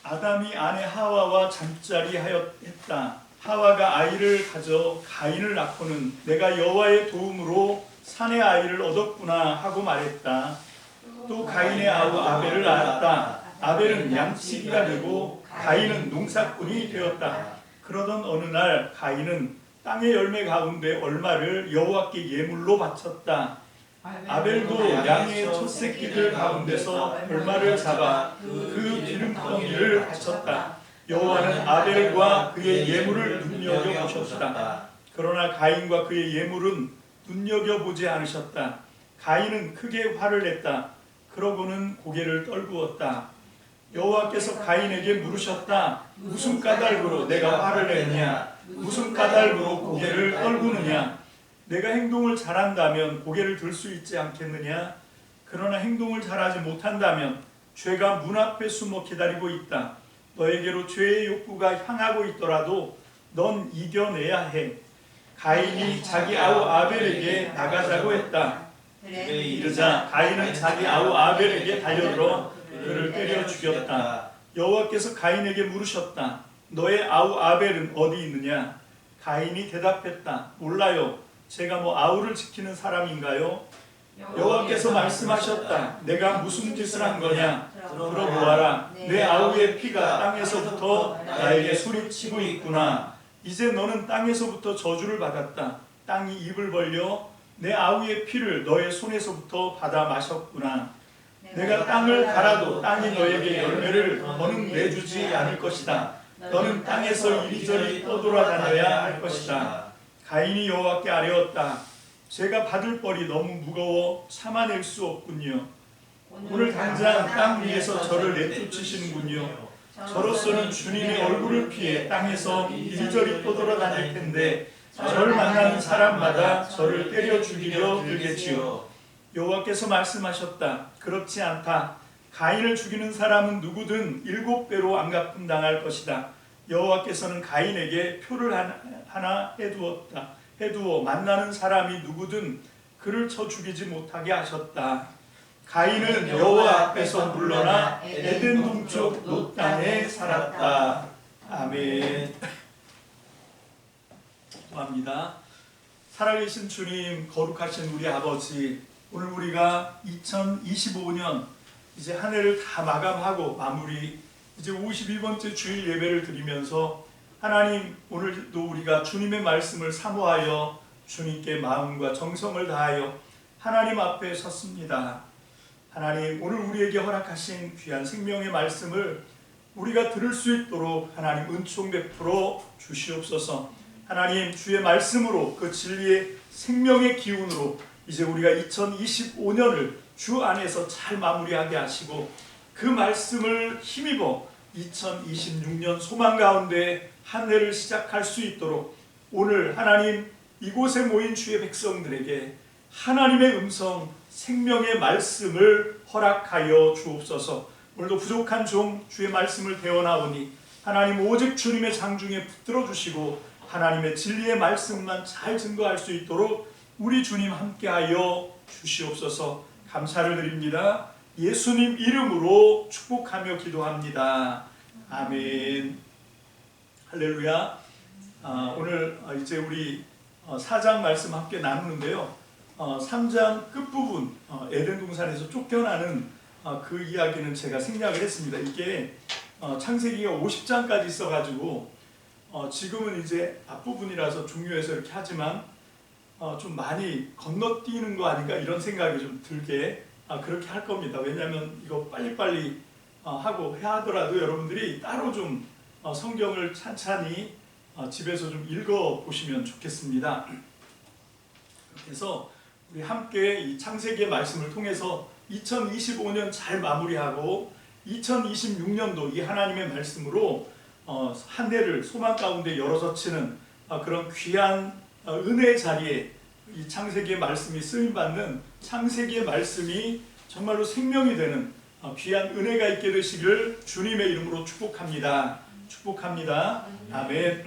아담이 아내 하와와 잠자리 했다. 하와가 아이를 가져 가인을 낳고는 내가 여호와의 도움으로 산의 아이를 얻었구나 하고 말했다. 또 가인의 아우 아벨을 낳았다. 아벨은 양치기가 되고 가인은 농사꾼이 되었다. 그러던 어느 날 가인은 땅의 열매 가운데 얼마를 여호와께 예물로 바쳤다. 아벨도 양의 첫 새끼들 가운데서 얼마를 잡아 그 기름덩이를 바쳤다. 여호와는 아벨과 그의 예물을 눈여겨보셨다. 그러나 가인과 그의 예물은 눈여겨보지 않으셨다. 가인은 크게 화를 냈다. 그러고는 고개를 떨구었다. 여호와께서 가인에게 물으셨다. 무슨 까닭으로 내가 화를 냈냐? 무슨 까닭으로 고개를 떨구느냐? 내가 행동을 잘한다면 고개를 들 수 있지 않겠느냐? 그러나 행동을 잘하지 못한다면 죄가 문 앞에 숨어 기다리고 있다. 너에게로 죄의 욕구가 향하고 있더라도 넌 이겨내야 해. 가인이 자기 아우 아벨에게 나가자고 했다. 이르자 가인은 자기 아우 아벨에게 달려들어 그를 때려 죽였다. 여호와께서 가인에게 물으셨다. 너의 아우 아벨은 어디 있느냐? 가인이 대답했다. 몰라요. 제가 아우를 지키는 사람인가요? 여호와께서 말씀하셨다. 내가 무슨 짓을 한 거냐? 들어보아라. 내 아우의 피가 땅에서부터 나에게 소리치고 있구나. 이제 너는 땅에서부터 저주를 받았다. 땅이 입을 벌려 내 아우의 피를 너의 손에서부터 받아 마셨구나. 내가 땅을 갈아도 땅이 너에게 열매를 더는 내주지 않을 것이다. 너는 땅에서 이리저리 떠돌아다녀야 할 것이다. 가인이 여호와께 아뢰었다. 제가 받을 벌이 너무 무거워 참아낼 수 없군요. 오늘 당장 땅 위에서 저를 내쫓으시는군요. 저로서는 주님의 얼굴을 피해 땅에서 이리저리 떠돌아다닐 텐데 저를 만나는 사람마다 저를 때려 죽이려 들겠지요. 여호와께서 말씀하셨다. 그렇지 않다. 가인을 죽이는 사람은 누구든 7배로 안갚음당할 것이다. 여호와께서는 가인에게 표를 하나 해두어 만나는 사람이 누구든 그를 쳐 죽이지 못하게 하셨다. 가인은 여호와 앞에서 물러나 에덴 동쪽 롯 땅에 살았다. 아멘. 기도합니다. 살아계신 주님, 거룩하신 우리 아버지, 오늘 우리가 2025년 이제 한 해를 다 마감하고 마무리, 이제 52번째 주일 예배를 드리면서 하나님, 오늘도 우리가 주님의 말씀을 사모하여 주님께 마음과 정성을 다하여 하나님 앞에 섰습니다. 하나님, 오늘 우리에게 허락하신 귀한 생명의 말씀을 우리가 들을 수 있도록 하나님 은총 베풀어 주시옵소서. 하나님, 주의 말씀으로 그 진리의 생명의 기운으로 이제 우리가 2025년을 주 안에서 잘 마무리하게 하시고 그 말씀을 힘입어 2026년 소망 가운데 한 해를 시작할 수 있도록 오늘 하나님 이곳에 모인 주의 백성들에게 하나님의 음성 생명의 말씀을 허락하여 주옵소서. 오늘도 부족한 종 주의 말씀을 대언하오니 하나님 오직 주님의 장중에 붙들어 주시고 하나님의 진리의 말씀만 잘 증거할 수 있도록 우리 주님 함께하여 주시옵소서. 감사를 드립니다. 예수님 이름으로 축복하며 기도합니다. 아멘. 할렐루야. 오늘 이제 우리 4장 말씀 함께 나누는데요. 3장 끝부분 에덴 동산에서 쫓겨나는 그 이야기는 제가 생략을 했습니다. 이게 창세기가 50장까지 있어가지고 지금은 이제 앞부분이라서 중요해서 이렇게 하지만 좀 많이 건너뛰는 거 아닌가 이런 생각이 좀 들게 그렇게 할 겁니다. 왜냐하면 이거 빨리빨리 하고 해야 하더라도 여러분들이 따로 좀 성경을 찬찬히 집에서 좀 읽어보시면 좋겠습니다. 그렇게 해서 우리 함께 이 창세기의 말씀을 통해서 2025년 잘 마무리하고 2026년도 이 하나님의 말씀으로 한 해를 소망 가운데 열어젖히는 그런 귀한 은혜의 자리에 이 창세기의 말씀이 쓰임받는 창세기의 말씀이 정말로 생명이 되는 귀한 은혜가 있게 되시기를 주님의 이름으로 축복합니다. 축복합니다. 아멘.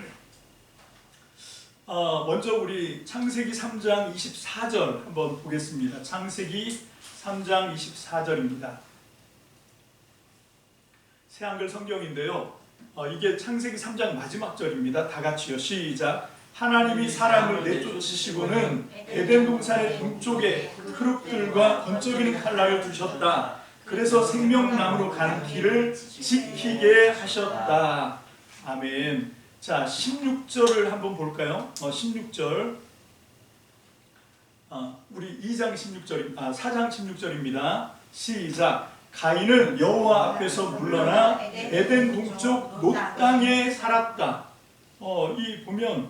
먼저 우리 창세기 3장 24절 한번 보겠습니다. 창세기 3장 24절입니다. 새 한글 성경인데요. 이게 창세기 3장 마지막 절입니다. 다 같이요. 시작. 하나님이 사람을 내쫓으시고는 에덴 동산의 동쪽에 흙들과 번쩍이는 칼날을 두셨다. 그래서 생명나무로 가는 길을 지키게 하셨다. 아멘. 자, 16절을 한번 볼까요? 16절. 우리 4장 16절입니다. 시작. 가인은 여호와 앞에서 물러나 에덴 동쪽 놋 땅에 살았다. 이 보면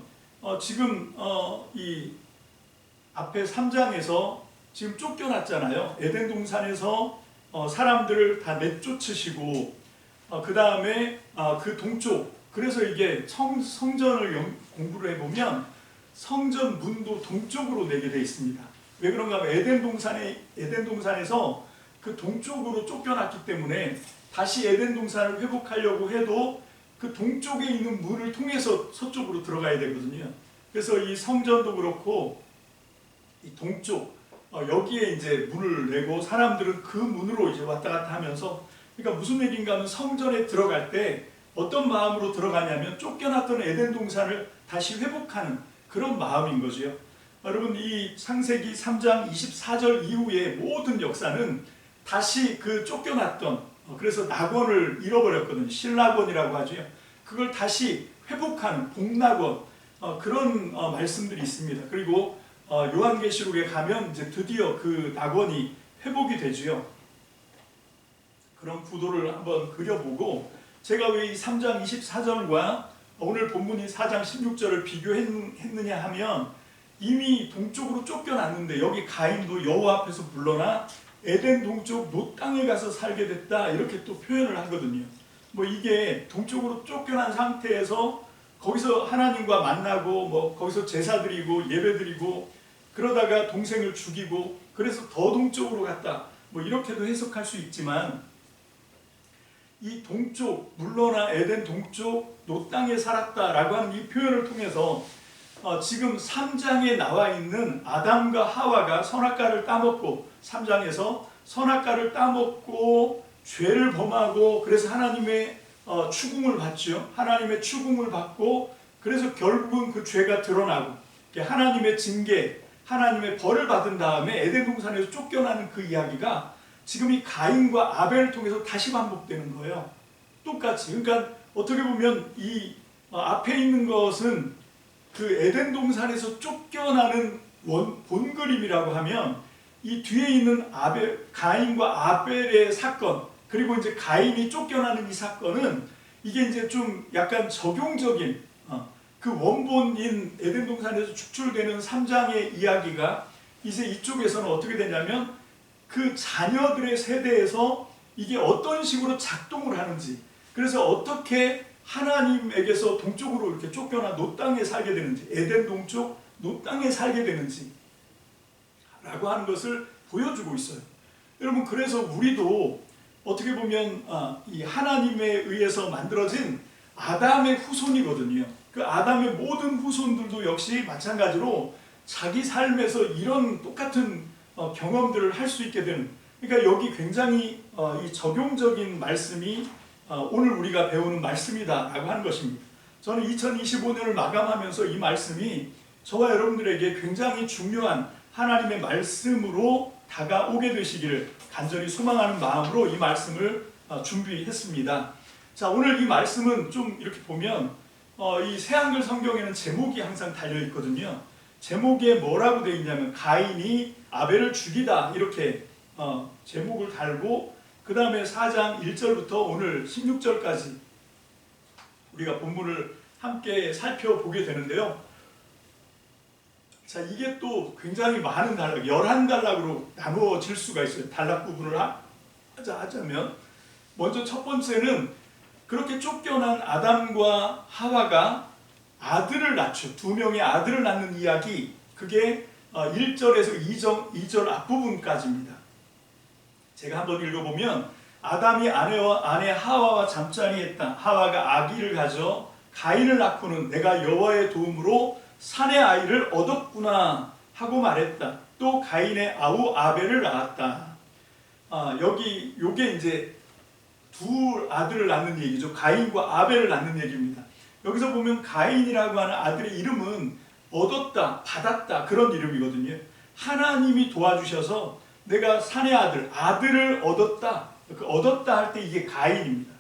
지금 이 앞에 3장에서 지금 쫓겨났잖아요. 에덴 동산에서 사람들을 다 내쫓으시고 그 다음에 그 동쪽, 그래서 이게 성전을 공부를 해보면 성전 문도 동쪽으로 내게 되어 있습니다. 왜 그런가 하면 에덴 동산에서 그 동쪽으로 쫓겨났기 때문에 다시 에덴 동산을 회복하려고 해도 그 동쪽에 있는 문을 통해서 서쪽으로 들어가야 되거든요. 그래서 이 성전도 그렇고 이 동쪽 여기에 이제 문을 내고 사람들은 그 문으로 이제 왔다 갔다 하면서, 그러니까 무슨 얘기인가 하면 성전에 들어갈 때 어떤 마음으로 들어가냐면 쫓겨났던 에덴 동산을 다시 회복하는 그런 마음인 거죠. 여러분, 이 창세기 3장 24절 이후의 모든 역사는 다시 그 쫓겨났던, 그래서 낙원을 잃어버렸거든요. 신낙원이라고 하죠. 그걸 다시 회복하는 복낙원, 그런 말씀들이 있습니다. 그리고 요한계시록에 가면 이제 드디어 그 낙원이 회복이 되죠. 그런 구도를 한번 그려보고, 제가 왜 이 3장 24절과 오늘 본문인 4장 16절을 비교했느냐 하면, 이미 동쪽으로 쫓겨났는데 여기 가인도 여호와 앞에서 물러나 에덴 동쪽 놋 땅에 가서 살게 됐다, 이렇게 또 표현을 하거든요. 뭐 이게 동쪽으로 쫓겨난 상태에서 거기서 하나님과 만나고 뭐 거기서 제사 드리고 예배 드리고 그러다가 동생을 죽이고 그래서 더 동쪽으로 갔다, 뭐 이렇게도 해석할 수 있지만, 이 동쪽, 물러나 에덴 동쪽 놋 땅에 살았다라고 하는 이 표현을 통해서 지금 3장에 나와 있는 아담과 하와가 선악과를 따먹고, 3장에서 선악과를 따먹고 죄를 범하고 그래서 하나님의 추궁을 받죠. 하나님의 추궁을 받고 그래서 결국은 그 죄가 드러나고 하나님의 징계, 하나님의 벌을 받은 다음에 에덴 동산에서 쫓겨나는 그 이야기가 지금 이 가인과 아벨을 통해서 다시 반복되는 거예요. 똑같이. 그러니까 어떻게 보면 이 앞에 있는 것은 그 에덴 동산에서 쫓겨나는 본 그림이라고 하면, 이 뒤에 있는 가인과 아벨의 사건, 그리고 이제 가인이 쫓겨나는 이 사건은 이게 이제 좀 약간 적용적인 그 원본인 에덴 동산에서 축출되는 3장의 이야기가 이제 이쪽에서는 어떻게 되냐면, 그 자녀들의 세대에서 이게 어떤 식으로 작동을 하는지, 그래서 어떻게 하나님에게서 동쪽으로 이렇게 쫓겨나 놋 땅에 살게 되는지, 에덴 동쪽 놋 땅에 살게 되는지 라고 하는 것을 보여주고 있어요. 여러분, 그래서 우리도 어떻게 보면 이 하나님에 의해서 만들어진 아담의 후손이거든요. 그 아담의 모든 후손들도 역시 마찬가지로 자기 삶에서 이런 똑같은 경험들을 할 수 있게 되는, 그러니까 여기 굉장히 이 적용적인 말씀이 오늘 우리가 배우는 말씀이다 라고 하는 것입니다. 저는 2025년을 마감하면서 이 말씀이 저와 여러분들에게 굉장히 중요한 하나님의 말씀으로 다가오게 되시기를 간절히 소망하는 마음으로 이 말씀을 준비했습니다. 자, 오늘 이 말씀은 좀 이렇게 보면 이 새한글 성경에는 제목이 항상 달려 있거든요. 제목에 뭐라고 되어 있냐면 가인이 아벨을 죽이다, 이렇게 제목을 달고, 그 다음에 4장 1절부터 오늘 16절까지 우리가 본문을 함께 살펴보게 되는데요. 자, 이게 또 굉장히 많은 단락, 11단락으로 나누어질 수가 있어요. 단락 부분을 하자면, 먼저 첫 번째는 그렇게 쫓겨난 아담과 하와가 아들을 낳죠. 2명의 아들을 낳는 이야기, 그게 1절에서 2절 앞부분까지입니다. 제가 한번 읽어보면, 아담이 아내 하와와 잠자리했다. 하와가 아기를 가져 가인을 낳고는 내가 여호와의 도움으로 산의 아이를 얻었구나 하고 말했다. 또 가인의 아우 아벨을 낳았다. 여기 요게 이제 두 아들을 낳는 얘기죠. 가인과 아벨을 낳는 얘기입니다. 여기서 보면 가인이라고 하는 아들의 이름은 얻었다, 받았다 그런 이름이거든요. 하나님이 도와주셔서 내가 사내 아들을 얻었다. 그 얻었다 할 때 이게 가인입니다.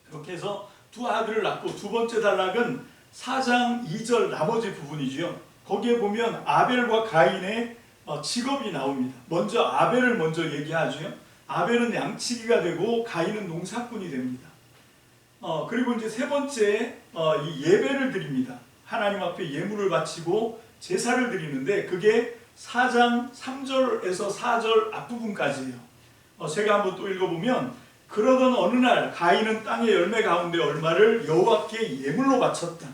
그렇게 해서 두 아들을 낳고 두 번째 단락은 4장 2절 나머지 부분이죠. 거기에 보면 아벨과 가인의 직업이 나옵니다. 먼저 아벨을 먼저 얘기하죠. 아벨은 양치기가 되고 가인은 농사꾼이 됩니다. 그리고 이제 세 번째 이 예배를 드립니다. 하나님 앞에 예물을 바치고 제사를 드리는데 그게 4장 3절에서 4절 앞부분까지예요. 제가 한번 또 읽어보면 그러던 어느 날 가인은 땅의 열매 가운데 얼마를 여호와께 예물로 바쳤다.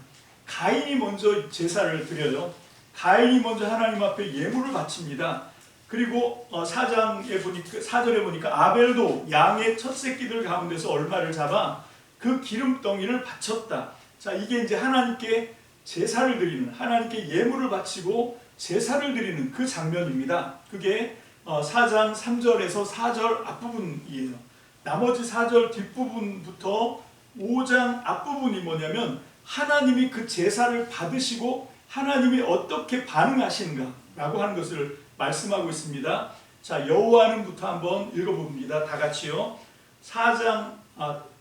가인이 먼저 제사를 드려요. 가인이 먼저 하나님 앞에 예물을 바칩니다. 그리고 4절에 보니까 아벨도 양의 첫 새끼들 가운데서 얼마를 잡아 그 기름덩이를 바쳤다. 자, 이게 이제 하나님께 제사를 드리는, 하나님께 예물을 바치고 제사를 드리는 그 장면입니다. 그게 4장 3절에서 4절 앞부분이에요. 나머지 4절 뒷부분부터 5장 앞부분이 뭐냐면 하나님이 그 제사를 받으시고 하나님이 어떻게 반응하시는가 라고 하는 것을 말씀하고 있습니다. 자, 여호와는부터 한번 읽어봅니다. 다 같이요. 4장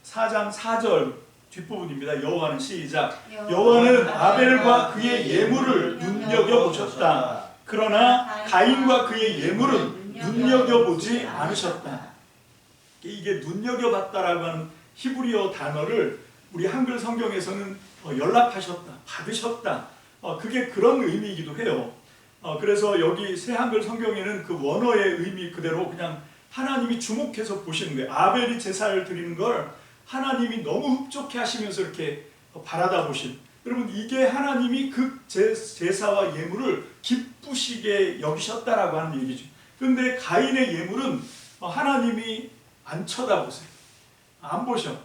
4절 뒷부분입니다. 여호와는 시작. 여호와는 아벨과 그의 예물을 눈여겨보셨다. 그러나 가인과 그의 예물은 눈여겨보지 않으셨다. 이게 눈여겨봤다라고 하는 히브리어 단어를 우리 한글 성경에서는 연락하셨다, 받으셨다. 그게 그런 의미이기도 해요. 그래서 여기 새 한글 성경에는 그 원어의 의미 그대로 그냥 하나님이 주목해서 보시는 거예요. 아벨이 제사를 드리는 걸 하나님이 너무 흡족해 하시면서 이렇게 바라다 보신. 여러분 이게 하나님이 그 제사와 예물을 기쁘시게 여기셨다라고 하는 얘기죠. 그런데 가인의 예물은 하나님이 안 쳐다보세요. 안 보셔.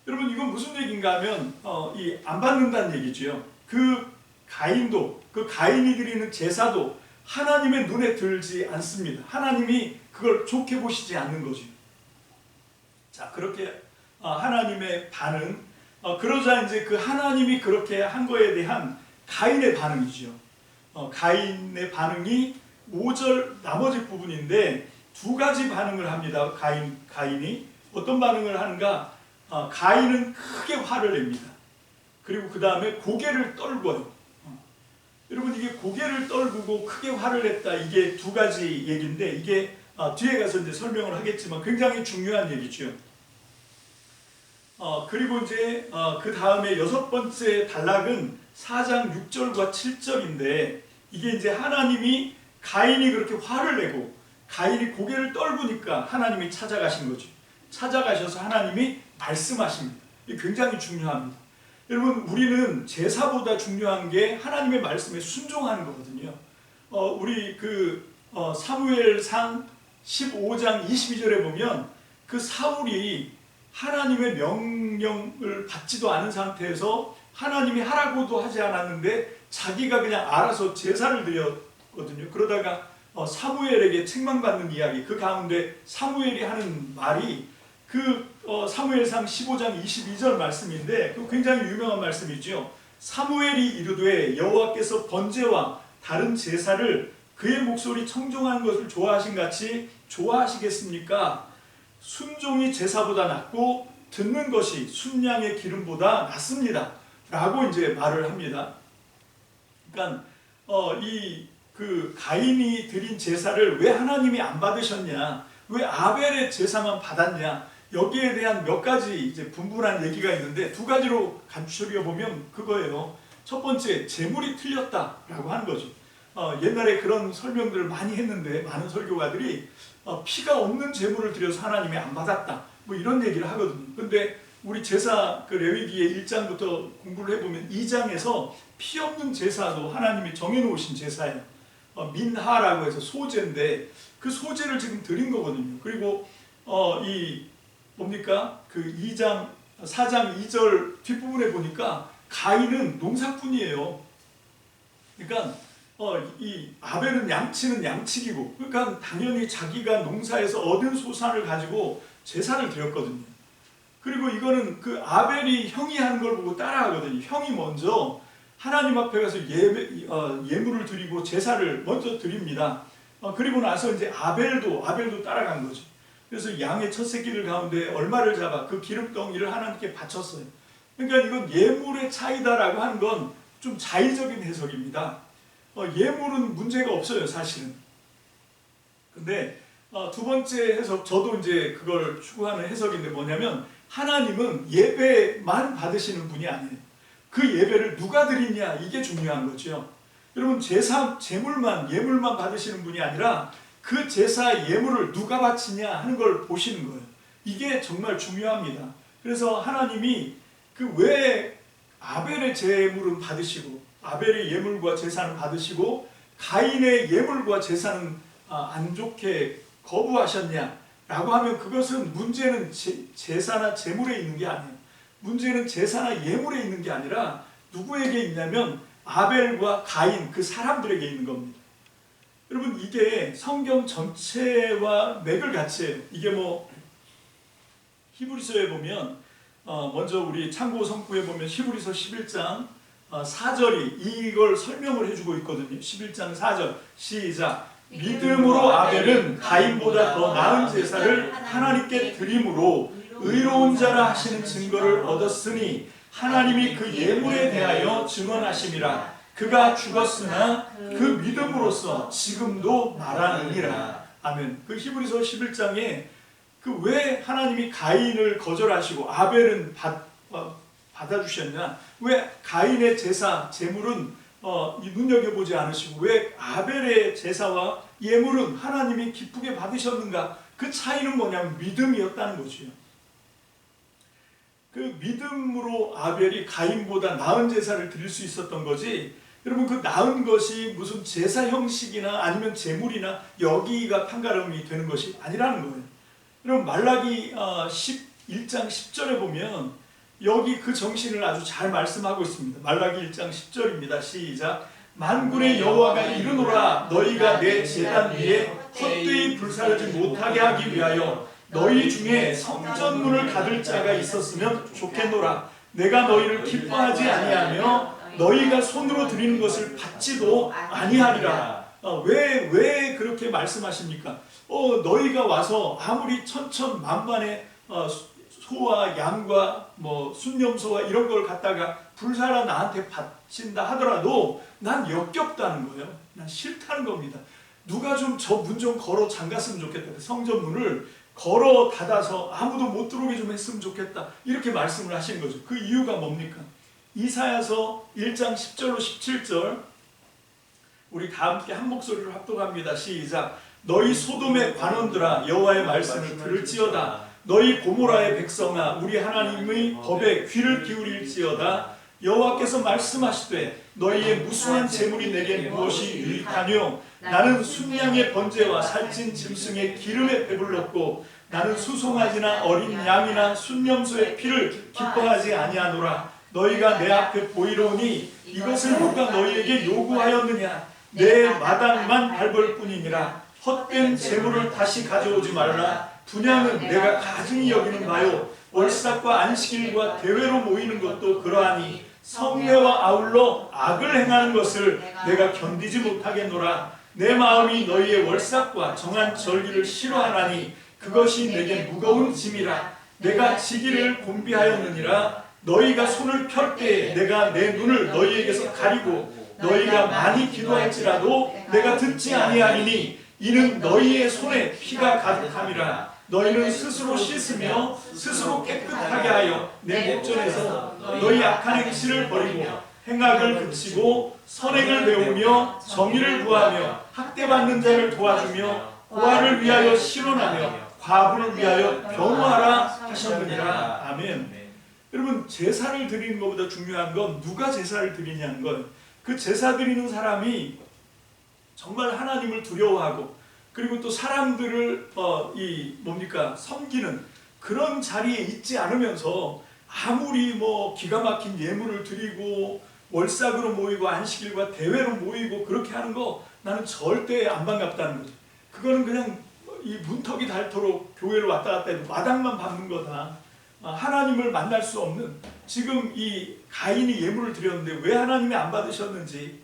여러분 이건 무슨 얘기인가 하면 안 받는다는 얘기죠. 그 가인도 그 가인이 드리는 제사도 하나님의 눈에 들지 않습니다. 하나님이 그걸 좋게 보시지 않는 거죠. 자, 그렇게 하나님의 반응. 그러자 이제 그 하나님이 그렇게 한 거에 대한 가인의 반응이죠. 가인의 반응이 5절 나머지 부분인데 두 가지 반응을 합니다. 가인이 어떤 반응을 하는가? 가인은 크게 화를 냅니다. 그리고 그 다음에 고개를 떨궈요. 여러분 이게 고개를 떨구고 크게 화를 냈다. 이게 두 가지 얘기인데 이게 뒤에 가서 이제 설명을 하겠지만 굉장히 중요한 얘기죠. 그리고 이제 그 다음에 여섯 번째 단락은 4장 6절과 7절인데 이게 이제 하나님이 가인이 그렇게 화를 내고 가인이 고개를 떨구니까 하나님이 찾아가신 거죠. 찾아가셔서 하나님이 말씀하십니다. 이게 굉장히 중요합니다. 여러분 우리는 제사보다 중요한 게 하나님의 말씀에 순종하는 거거든요. 우리 사무엘상 15장 22절에 보면 그 사울이 하나님의 명령을 받지도 않은 상태에서 하나님이 하라고도 하지 않았는데 자기가 그냥 알아서 제사를 드렸거든요. 그러다가 사무엘에게 책망받는 이야기, 그 가운데 사무엘이 하는 말이 사무엘상 15장 22절 말씀인데 그 굉장히 유명한 말씀이죠. 사무엘이 이르되 여호와께서 번제와 다른 제사를 그의 목소리 청종하는 것을 좋아하신 같이 좋아하시겠습니까? 순종이 제사보다 낫고 듣는 것이 순양의 기름보다 낫습니다. 라고 이제 말을 합니다. 그러니까 가인이 드린 제사를 왜 하나님이 안 받으셨냐? 왜 아벨의 제사만 받았냐? 여기에 대한 몇 가지 이제 분분한 얘기가 있는데 두 가지로 간추려 보면 그거예요. 첫 번째, 제물이 틀렸다라고 하는 거죠. 옛날에 그런 설명들을 많이 했는데 많은 설교가들이 피가 없는 제물을 드려서 하나님이 안 받았다 뭐 이런 얘기를 하거든요. 근데 우리 제사 레위기의 1장부터 공부를 해보면 2장에서 피 없는 제사도 하나님이 정해놓으신 제사예요. 민하라고 해서 소제인데 그 소제를 지금 드린 거거든요. 그리고 그 4장 2절 뒷부분에 보니까 가인은 농사꾼이에요. 그러니까 이 아벨은 양치는 양치기고, 그러니까 당연히 자기가 농사에서 얻은 소산을 가지고 제사를 드렸거든요. 그리고 이거는 그 아벨이 형이 하는 걸 보고 따라하거든요. 형이 먼저 하나님 앞에 가서 예물을 드리고 제사를 먼저 드립니다. 그리고 나서 이제 아벨도 따라간 거죠. 그래서 양의 첫 새끼들 가운데 얼마를 잡아 그 기름덩이를 하나님께 바쳤어요. 그러니까 이건 예물의 차이다라고 하는 건 좀 자의적인 해석입니다. 예물은 문제가 없어요, 사실은. 근데 두 번째 해석, 저도 이제 그걸 추구하는 해석인데 뭐냐면 하나님은 예배만 받으시는 분이 아니에요. 그 예배를 누가 드리냐, 이게 중요한 거죠. 여러분, 예물만 받으시는 분이 아니라 그 제사 예물을 누가 바치냐 하는 걸 보시는 거예요. 이게 정말 중요합니다. 그래서 하나님이 왜 아벨의 제물은 받으시고 아벨의 예물과 제사는 받으시고 가인의 예물과 제사는 안 좋게 거부하셨냐라고 하면 그것은 문제는 제사나 제물에 있는 게 아니에요. 문제는 제사나 예물에 있는 게 아니라 누구에게 있냐면 아벨과 가인, 그 사람들에게 있는 겁니다. 여러분, 이게 성경 전체와 맥을 같이 해요. 이게 히브리서에 보면 먼저 우리 참고 성구에 보면 히브리서 11장 4절이 이걸 설명을 해주고 있거든요. 11장 4절 시작. 믿음으로 아벨은 가인보다 더 나은 제사를 하나님께 드림으로 의로운 자라 하시는 증거를 얻었으니 하나님이 그 예물에 대하여 증언하심이라. 그가 죽었으나 그 믿음으로써 지금도 말하느니라. 아멘. 그 히브리서 11장에 왜 하나님이 가인을 거절하시고 아벨은 받아주셨냐? 왜 가인의 제사, 제물은 눈여겨보지 않으시고 왜 아벨의 제사와 예물은 하나님이 기쁘게 받으셨는가? 그 차이는 뭐냐면 믿음이었다는 거죠. 그 믿음으로 아벨이 가인보다 나은 제사를 드릴 수 있었던 거지. 여러분, 그 나은 것이 무슨 제사 형식이나 아니면 제물이나 여기가 판가름이 되는 것이 아니라는 거예요. 여러분, 말라기 1장 10절에 보면 여기 그 정신을 아주 잘 말씀하고 있습니다. 말라기 1장 10절입니다. 시작. 만군의 여호와가 이르노라. 너희가 내 제단 위에 헛되이 불사르지 못하게 하기 위하여 너희 중에 성전문을 닫을 자가 있었으면 좋겠노라. 내가 너희를 기뻐하지 아니하며 너희가 손으로 드리는 것을 받지도 아니하리라. 왜 그렇게 말씀하십니까? 너희가 와서 아무리 천천만만의 소와 양과 순념소와 이런 걸 갖다가 불사라 나한테 바친다 하더라도 난 역겹다는 거예요. 난 싫다는 겁니다. 누가 좀 저 문 좀 걸어 잠갔으면 좋겠다. 성전 문을 걸어 닫아서 아무도 못 들어오게 좀 했으면 좋겠다. 이렇게 말씀을 하시는 거죠. 그 이유가 뭡니까? 이사야서 1장 10절로 17절 우리 다 함께 한 목소리로 합독합니다. 시작. 너희 소돔의 관원들아 여호와의 말씀을 들을지어다. 너희 고모라의 백성아 우리 하나님의 법에 귀를 기울일지어다. 여호와께서 말씀하시되 너희의 무수한 재물이 내게 무엇이 유익하뇨? 나는 순양의 번제와 살찐 짐승의 기름에 배불렀고 나는 수송아지나 어린 양이나 순념소의 피를 기뻐하지 아니하노라. 너희가 내 앞에 보이로니 이것을 누가 너희에게 요구하였느냐? 내 마당만 밟을 뿐이니라. 헛된 재물을 다시 가져오지 말라. 분향은 내가 가증히 여기는 바요. 월삭과 안식일과 대회로 모이는 것도 그러하니 성례와 아울러 악을 행하는 것을 내가 견디지 못하겠노라. 내 마음이 너희의 월삭과 정한 절기를 싫어하나니 그것이 내게 무거운 짐이라. 내가 지기를 곤비하였느니라. 너희가 손을 펼 때에 내가 내 눈을 너희에게서 가리고 너희가 많이 기도할지라도 내가 듣지 아니하리니 이는 너희의 손에 피가 가득함이라. 너희는 스스로 씻으며 스스로 깨끗하게 하여 내 목전에서 너희 악한 행실을 버리고 행악을 그치고 선행을 배우며 정의를 구하며 학대받는 자를 도와주며 고아를 위하여 실언하며 과부를 위하여 변호하라 하셨느니라. 아멘. 여러분, 제사를 드리는 것보다 중요한 건 누가 제사를 드리냐는 거예요. 그 제사 드리는 사람이 정말 하나님을 두려워하고 그리고 또 사람들을 섬기는 그런 자리에 있지 않으면서 아무리 기가 막힌 예물을 드리고 월삭으로 모이고 안식일과 대회로 모이고 그렇게 하는 거 나는 절대 안 반갑다는 거죠. 그거는 그냥 이 문턱이 닳도록 교회를 왔다 갔다 해도 마당만 밟는 거다. 하나님을 만날 수 없는, 지금 이 가인이 예물을 드렸는데 왜 하나님이 안 받으셨는지,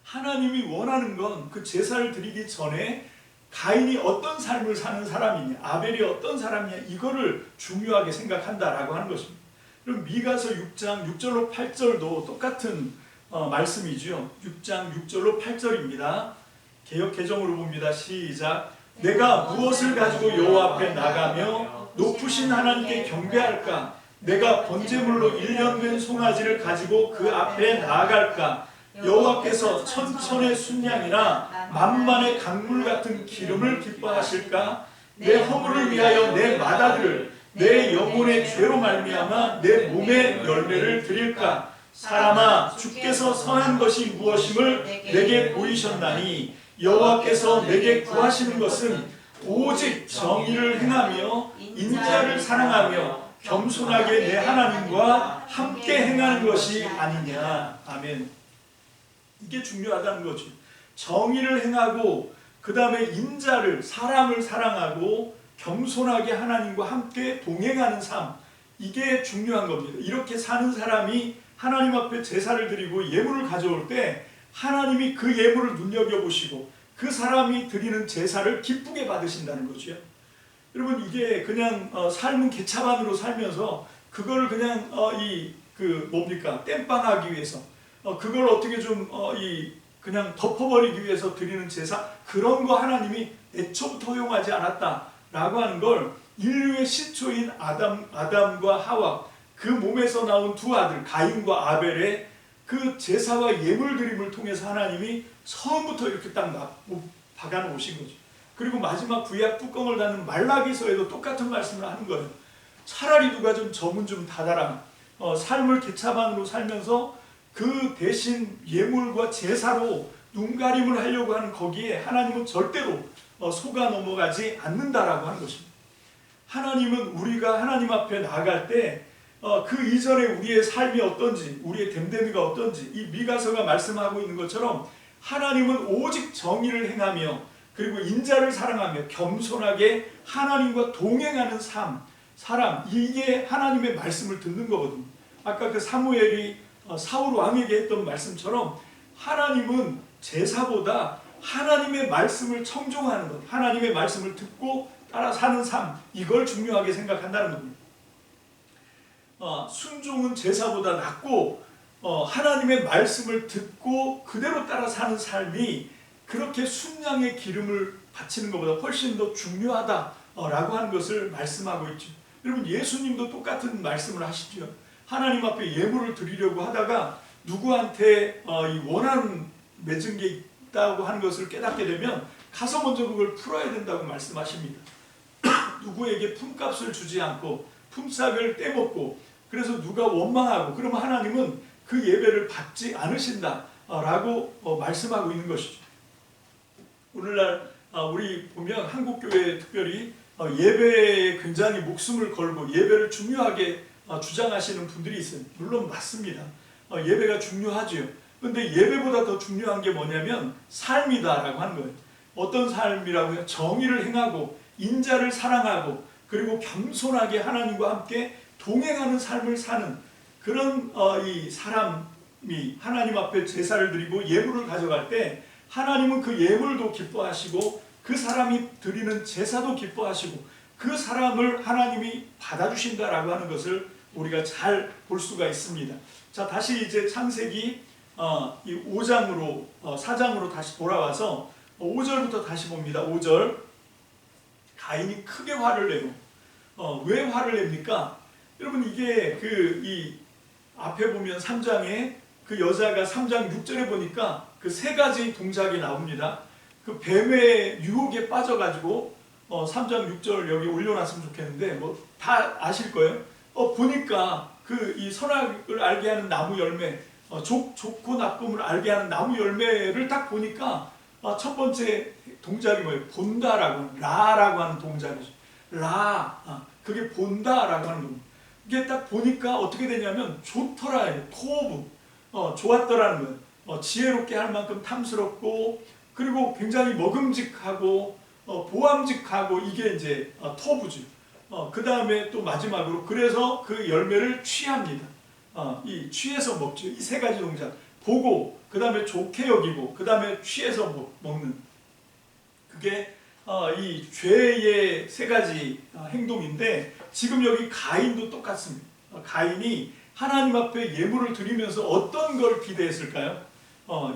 하나님이 원하는 건 그 제사를 드리기 전에 가인이 어떤 삶을 사는 사람이냐, 아벨이 어떤 사람이냐, 이거를 중요하게 생각한다라고 하는 것입니다. 그럼 미가서 6장 6절로 8절도 똑같은 말씀이죠. 6장 6절로 8절입니다. 개역 개정으로 봅니다. 시작. 내가 무엇을 가지고 여호와 앞에 나가며 높으신 하나님께 경배할까? 내가 번제물로 1년 된 송아지를 가지고 그 앞에 나아갈까? 여호와께서 천천의 순양이나 만만의 강물 같은 기름을 기뻐하실까? 내 허물을 위하여 내 맏아들을 내 영혼의 죄로 말미암아 내 몸의 열매를 드릴까? 사람아, 주께서 선한 것이 무엇임을 내게 보이셨나니 여호와께서 내게 구하시는 것은 오직 정의를 행하며 인자를 사랑하며 겸손하게 내 하나님과 함께 행하는 것이 아니냐. 아멘. 이게 중요하다는 거죠. 정의를 행하고 그 다음에 인자를, 사람을 사랑하고 겸손하게 하나님과 함께 동행하는 삶, 이게 중요한 겁니다. 이렇게 사는 사람이 하나님 앞에 제사를 드리고 예물을 가져올 때 하나님이 그 예물을 눈여겨보시고 그 사람이 드리는 제사를 기쁘게 받으신다는 거죠. 여러분, 이게 그냥 삶은 개차반으로 살면서 그거를 그냥 땜빵하기 위해서 그걸 어떻게 좀 그냥 덮어버리기 위해서 드리는 제사, 그런 거 하나님이 애초부터 허용하지 않았다라고 하는 걸 인류의 시초인 아담과 하와, 그 몸에서 나온 두 아들 가인과 아벨의 그 제사와 예물 드림을 통해서 하나님이 처음부터 이렇게 딱 박아놓으신 거죠. 그리고 마지막 구약 뚜껑을 닫는 말라기서에도 똑같은 말씀을 하는 거예요. 차라리 누가 좀 점은 좀 닫아라. 삶을 개차반으로 살면서 그 대신 예물과 제사로 눈가림을 하려고 하는 거기에 하나님은 절대로 속아 넘어가지 않는다라고 하는 것입니다. 하나님은 우리가 하나님 앞에 나아갈 때 그 이전에 우리의 삶이 어떤지, 우리의 됨됨이가 어떤지, 이 미가서가 말씀하고 있는 것처럼 하나님은 오직 정의를 행하며 그리고 인자를 사랑하며 겸손하게 하나님과 동행하는 사람, 이게 하나님의 말씀을 듣는 거거든요. 아까 그 사무엘이 사울 왕에게 했던 말씀처럼 하나님은 제사보다 하나님의 말씀을 청종하는 것, 하나님의 말씀을 듣고 따라 사는 삶, 이걸 중요하게 생각한다는 겁니다. 순종은 제사보다 낫고 하나님의 말씀을 듣고 그대로 따라 사는 삶이 그렇게 순양의 기름을 바치는 것보다 훨씬 더 중요하다라고 하는 것을 말씀하고 있죠. 여러분, 예수님도 똑같은 말씀을 하시죠. 하나님 앞에 예물을 드리려고 하다가 누구한테 이 원한 맺은 게 있다고 하는 것을 깨닫게 되면 가서 먼저 그걸 풀어야 된다고 말씀하십니다. 누구에게 품값을 주지 않고 품삯을 떼먹고 그래서 누가 원망하고 그러면 하나님은 그 예배를 받지 않으신다라고 말씀하고 있는 것이죠. 오늘날 우리 보면 한국교회 특별히 예배에 굉장히 목숨을 걸고 예배를 중요하게 주장하시는 분들이 있어요. 물론 맞습니다. 예배가 중요하죠. 그런데 예배보다 더 중요한 게 뭐냐면 삶이다라고 하는 거예요. 어떤 삶이라고요? 정의를 행하고 인자를 사랑하고 그리고 겸손하게 하나님과 함께 동행하는 삶을 사는 그런 이 사람이 하나님 앞에 제사를 드리고 예물을 가져갈 때 하나님은 그 예물도 기뻐하시고 그 사람이 드리는 제사도 기뻐하시고 그 사람을 하나님이 받아주신다라고 하는 것을 우리가 잘 볼 수가 있습니다. 자, 다시 이제 창세기 이 5장으로 4장으로 다시 돌아와서 5절부터 다시 봅니다. 5절. 가인이 크게 화를 내요. 왜 화를 냅니까? 여러분, 이게 이 앞에 보면 3장에 그 여자가 3장 6절에 보니까 그 세 가지 동작이 나옵니다. 그 뱀의 유혹에 빠져가지고 3장 6절 여기 올려놨으면 좋겠는데 뭐 다 아실 거예요. 보니까 이 선악을 알게 하는 나무 열매, 좋고 나쁨을 알게 하는 나무 열매를 딱 보니까 첫 번째 동작이 뭐예요? 본다라고, 라라고 하는 동작이죠. 그게 본다라고 하는 겁니다. 이게 딱 보니까 어떻게 되냐면 좋더라, 토브, 좋았더라는 거예요. 지혜롭게 할 만큼 탐스럽고 그리고 굉장히 먹음직하고 보암직하고 이게 이제 토부죠. 그 다음에 또 마지막으로 그래서 그 열매를 취합니다. 이 취해서 먹죠. 이 세 가지 동작. 보고, 그 다음에 좋게 여기고, 그 다음에 취해서 먹는. 그게 이 죄의 세 가지 행동인데 지금 여기 가인도 똑같습니다. 가인이 하나님 앞에 예물을 드리면서 어떤 걸 기대했을까요?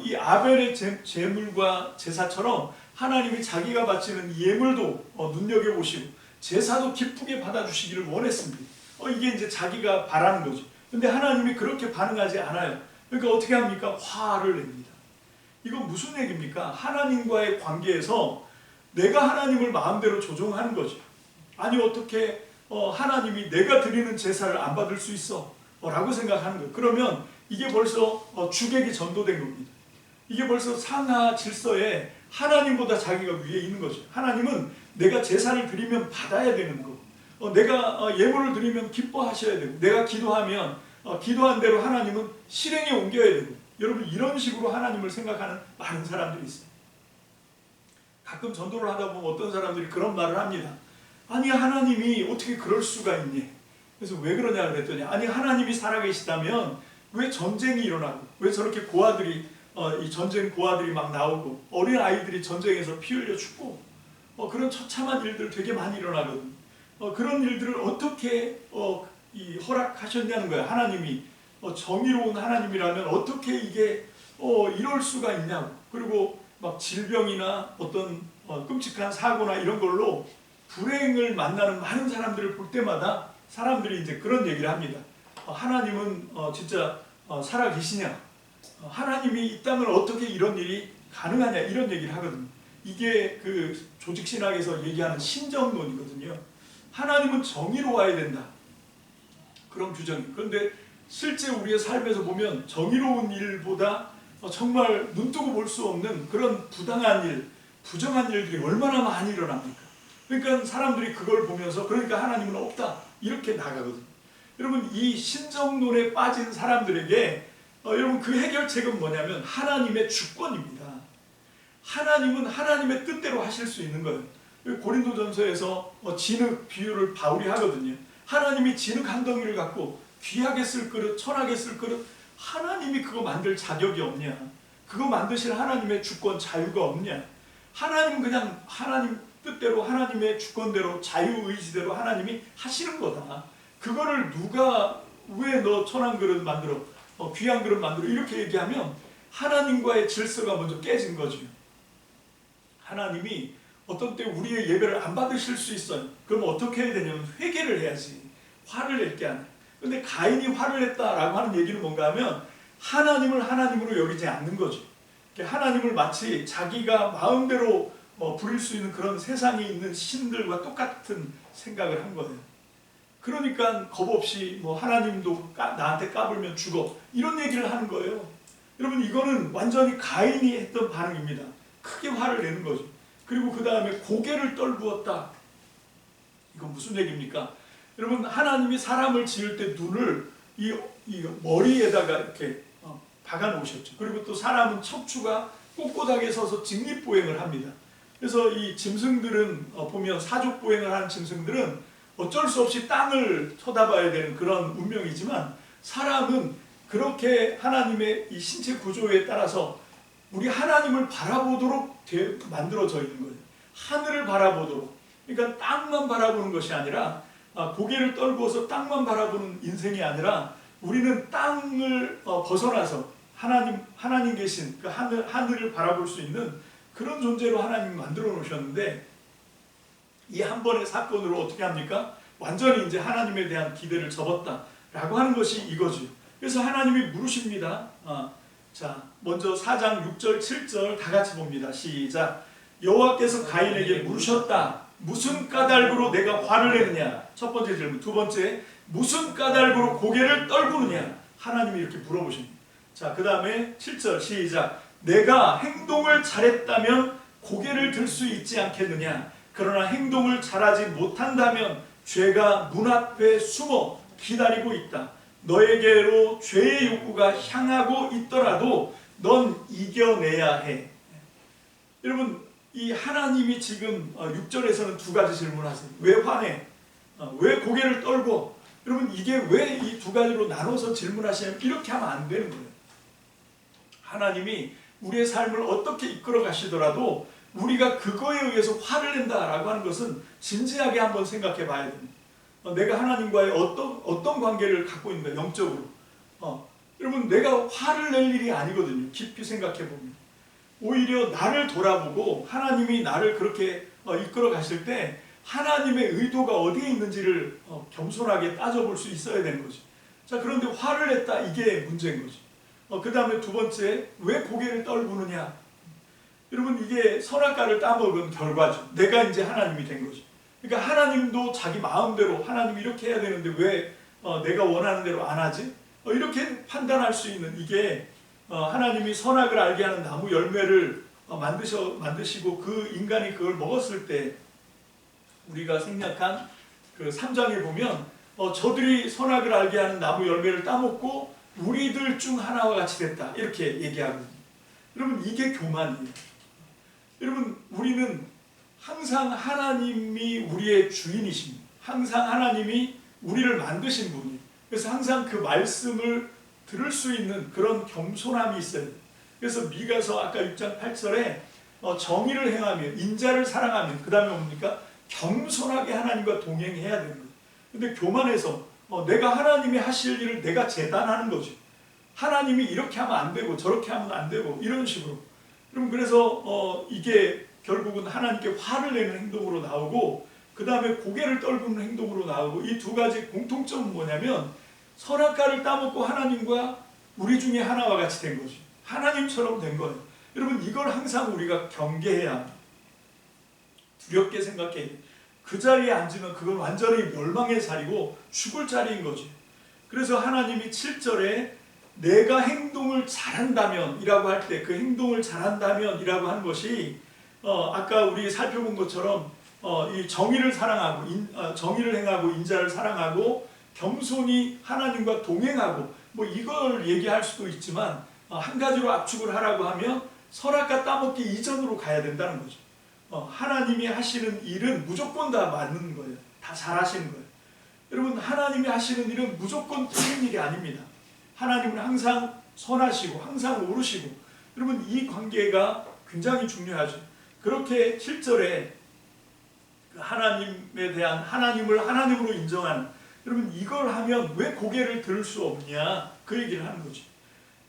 이 아벨의 제물과 제사처럼 하나님이 자기가 바치는 예물도 눈여겨보시고 제사도 기쁘게 받아주시기를 원했습니다. 이게 이제 자기가 바라는 거죠. 근데 하나님이 그렇게 반응하지 않아요. 그러니까 어떻게 합니까? 화를 냅니다. 이건 무슨 얘기입니까? 하나님과의 관계에서 내가 하나님을 마음대로 조종하는 거죠. 아니 어떻게 하나님이 내가 드리는 제사를 안 받을 수 있어? 라고 생각하는 거예요. 그러면 이게 벌써 주객이 전도된 겁니다. 이게 벌써 상하 질서에 하나님보다 자기가 위에 있는 거죠. 하나님은 내가 제사를 드리면 받아야 되는 거. 내가 예물을 드리면 기뻐하셔야 되고 내가 기도하면 기도한 대로 하나님은 실행에 옮겨야 되고 여러분 이런 식으로 하나님을 생각하는 많은 사람들이 있어요. 가끔 전도를 하다 보면 어떤 사람들이 그런 말을 합니다. 아니 하나님이 어떻게 그럴 수가 있니? 그래서 왜 그러냐 그랬더니 아니 하나님이 살아계시다면 왜 전쟁이 일어나고 왜 저렇게 고아들이 이 전쟁 고아들이 막 나오고 어린 아이들이 전쟁에서 피 흘려 죽고 그런 처참한 일들 되게 많이 일어나거든요. 그런 일들을 어떻게 허락하셨냐는 거예요. 하나님이 정의로운 하나님이라면 어떻게 이게 이럴 수가 있냐고. 그리고 막 질병이나 어떤 끔찍한 사고나 이런 걸로 불행을 만나는 많은 사람들을 볼 때마다 사람들이 이제 그런 얘기를 합니다. 하나님은 진짜 살아계시냐? 하나님이 있다면 어떻게 이런 일이 가능하냐? 이런 얘기를 하거든요. 이게 그 조직신학에서 얘기하는 신정론이거든요. 하나님은 정의로워야 된다. 그런 규정이. 그런데 실제 우리의 삶에서 보면 정의로운 일보다 정말 눈뜨고 볼 수 없는 그런 부당한 일, 부정한 일들이 얼마나 많이 일어납니까? 그러니까 사람들이 그걸 보면서 그러니까 하나님은 없다 이렇게 나가거든요. 여러분 이 신정론에 빠진 사람들에게 여러분 그 해결책은 뭐냐면 하나님의 주권입니다. 하나님은 하나님의 뜻대로 하실 수 있는 거예요. 고린도전서에서 진흙 비유를 바울이 하거든요. 하나님이 진흙 한 덩이를 갖고 귀하게 쓸 그릇, 천하게 쓸 그릇, 하나님이 그거 만들 자격이 없냐? 그거 만드실 하나님의 주권, 자유가 없냐? 하나님은 그냥 하나님 뜻대로 하나님의 주권대로 자유의지대로 하나님이 하시는 거다. 그거를 누가 왜 너 천한 그릇 만들어 귀한 그릇 만들어 이렇게 얘기하면 하나님과의 질서가 먼저 깨진 거죠. 하나님이 어떤 때 우리의 예배를 안 받으실 수 있어요. 그럼 어떻게 해야 되냐면 회개를 해야지. 화를 낼 게 아니에요. 근데 가인이 화를 냈다라고 하는 얘기는 뭔가 하면 하나님을 하나님으로 여기지 않는 거죠. 하나님을 마치 자기가 마음대로 부릴 수 있는 그런 세상에 있는 신들과 똑같은 생각을 한 거예요. 그러니까 겁없이 하나님도 나한테 까불면 죽어 이런 얘기를 하는 거예요. 여러분 이거는 완전히 가인이 했던 반응입니다. 크게 화를 내는 거죠. 그리고 그 다음에 고개를 떨구었다. 이건 무슨 얘기입니까? 여러분 하나님이 사람을 지을 때 눈을 이 머리에다가 이렇게 박아 놓으셨죠. 그리고 또 사람은 척추가 꼿꼿하게 서서 직립보행을 합니다. 그래서 이 짐승들은 보면 사족보행을 하는 짐승들은 어쩔 수 없이 땅을 쳐다봐야 되는 그런 운명이지만 사람은 그렇게 하나님의 이 신체 구조에 따라서 우리 하나님을 바라보도록 만들어져 있는 거예요. 하늘을 바라보도록. 그러니까 땅만 바라보는 것이 아니라 고개를 떨구어서 땅만 바라보는 인생이 아니라 우리는 땅을 벗어나서 하나님 계신 그 하늘을 바라볼 수 있는 그런 존재로 하나님이 만들어 놓으셨는데 이 한 번의 사건으로 어떻게 합니까? 완전히 이제 하나님에 대한 기대를 접었다라고 하는 것이 이거죠. 그래서 하나님이 물으십니다. 자, 먼저 4장 6절 7절 다 같이 봅니다. 시작. 여호와께서 가인에게 물으셨다. 무슨 까닭으로 내가 화를 내느냐? 첫 번째 질문. 두 번째, 무슨 까닭으로 고개를 떨구느냐? 하나님이 이렇게 물어보십니다. 자, 그 다음에 7절 시작. 내가 행동을 잘했다면 고개를 들 수 있지 않겠느냐? 그러나 행동을 잘하지 못한다면 죄가 문 앞에 숨어 기다리고 있다. 너에게로 죄의 욕구가 향하고 있더라도 넌 이겨내야 해. 여러분 이 하나님이 지금 6절에서는 두 가지 질문하세요. 왜 화내? 왜 고개를 떨고? 여러분 이게 왜 이 두 가지로 나눠서 질문하시냐면 이렇게 하면 안 되는 거예요. 하나님이 우리의 삶을 어떻게 이끌어 가시더라도 우리가 그거에 의해서 화를 낸다라고 하는 것은 진지하게 한번 생각해 봐야 됩니다. 내가 하나님과의 어떤 관계를 갖고 있는가 영적으로. 여러분 내가 화를 낼 일이 아니거든요. 깊이 생각해 보면. 오히려 나를 돌아보고 하나님이 나를 그렇게 이끌어 가실 때 하나님의 의도가 어디에 있는지를 겸손하게 따져볼 수 있어야 되는 거죠. 자, 그런데 화를 냈다 이게 문제인 거죠. 그 다음에 두 번째, 왜 고개를 떨구느냐. 여러분 이게 선악과를 따먹은 결과죠. 내가 이제 하나님이 된 거죠. 그러니까 하나님도 자기 마음대로 하나님이 이렇게 해야 되는데 왜 내가 원하는 대로 안 하지? 이렇게 판단할 수 있는 이게 하나님이 선악을 알게 하는 나무 열매를 만드시고 그 인간이 그걸 먹었을 때 우리가 생략한 그 3장에 보면 저들이 선악을 알게 하는 나무 열매를 따먹고 우리들 중 하나와 같이 됐다 이렇게 얘기하거든요. 여러분 이게 교만이에요. 여러분 우리는 항상 하나님이 우리의 주인이십니다. 항상 하나님이 우리를 만드신 분이에요. 그래서 항상 그 말씀을 들을 수 있는 그런 겸손함이 있어야 돼요. 그래서 미가서 아까 6장 8절에 정의를 행하며 인자를 사랑하며 그 다음에 뭡니까? 겸손하게 하나님과 동행해야 되는 거예요. 근데 교만해서 내가 하나님이 하실 일을 내가 재단하는 거죠. 하나님이 이렇게 하면 안 되고 저렇게 하면 안 되고 이런 식으로. 그럼 그래서 이게 결국은 하나님께 화를 내는 행동으로 나오고 그 다음에 고개를 떨구는 행동으로 나오고 이 두 가지 공통점은 뭐냐면 선악과를 따먹고 하나님과 우리 중에 하나와 같이 된 거죠. 하나님처럼 된 거예요. 여러분 이걸 항상 우리가 경계해야 합니다. 두렵게 생각해야 돼요. 그 자리에 앉으면 그건 완전히 멸망의 자리고 죽을 자리인 거죠. 그래서 하나님이 7절에 내가 행동을 잘한다면 이라고 할 때 그 행동을 잘한다면 이라고 하는 것이 아까 우리 살펴본 것처럼 이 정의를 사랑하고 정의를 행하고 인자를 사랑하고 겸손히 하나님과 동행하고 뭐 이걸 얘기할 수도 있지만 한 가지로 압축을 하라고 하면 선악과 따먹기 이전으로 가야 된다는 거죠. 하나님이 하시는 일은 무조건 다 맞는 거예요. 다 잘하시는 거예요. 여러분 하나님이 하시는 일은 무조건 틀린 일이 아닙니다. 하나님은 항상 선하시고 항상 옳으시고 여러분 이 관계가 굉장히 중요하죠. 그렇게 7절에 하나님에 대한 하나님을 하나님으로 인정하는 여러분 이걸 하면 왜 고개를 들을 수 없냐 그 얘기를 하는 거죠.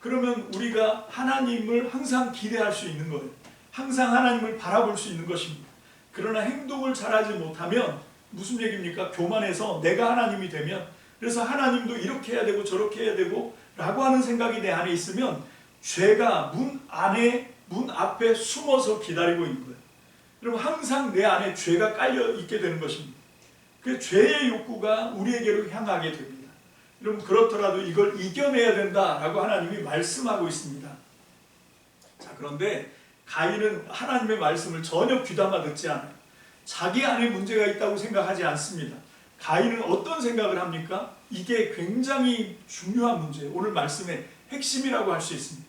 그러면 우리가 하나님을 항상 기대할 수 있는 거예요. 항상 하나님을 바라볼 수 있는 것입니다. 그러나 행동을 잘하지 못하면 무슨 얘기입니까? 교만해서 내가 하나님이 되면 그래서 하나님도 이렇게 해야 되고 저렇게 해야 되고 라고 하는 생각이 내 안에 있으면 죄가 문 앞에 숨어서 기다리고 있는 거예요. 여러분 항상 내 안에 죄가 깔려 있게 되는 것입니다. 그 죄의 욕구가 우리에게로 향하게 됩니다. 여러분 그렇더라도 이걸 이겨내야 된다라고 하나님이 말씀하고 있습니다. 자, 그런데 가인은 하나님의 말씀을 전혀 귀담아 듣지 않아요. 자기 안에 문제가 있다고 생각하지 않습니다. 가인은 어떤 생각을 합니까? 이게 굉장히 중요한 문제예요. 오늘 말씀의 핵심이라고 할 수 있습니다.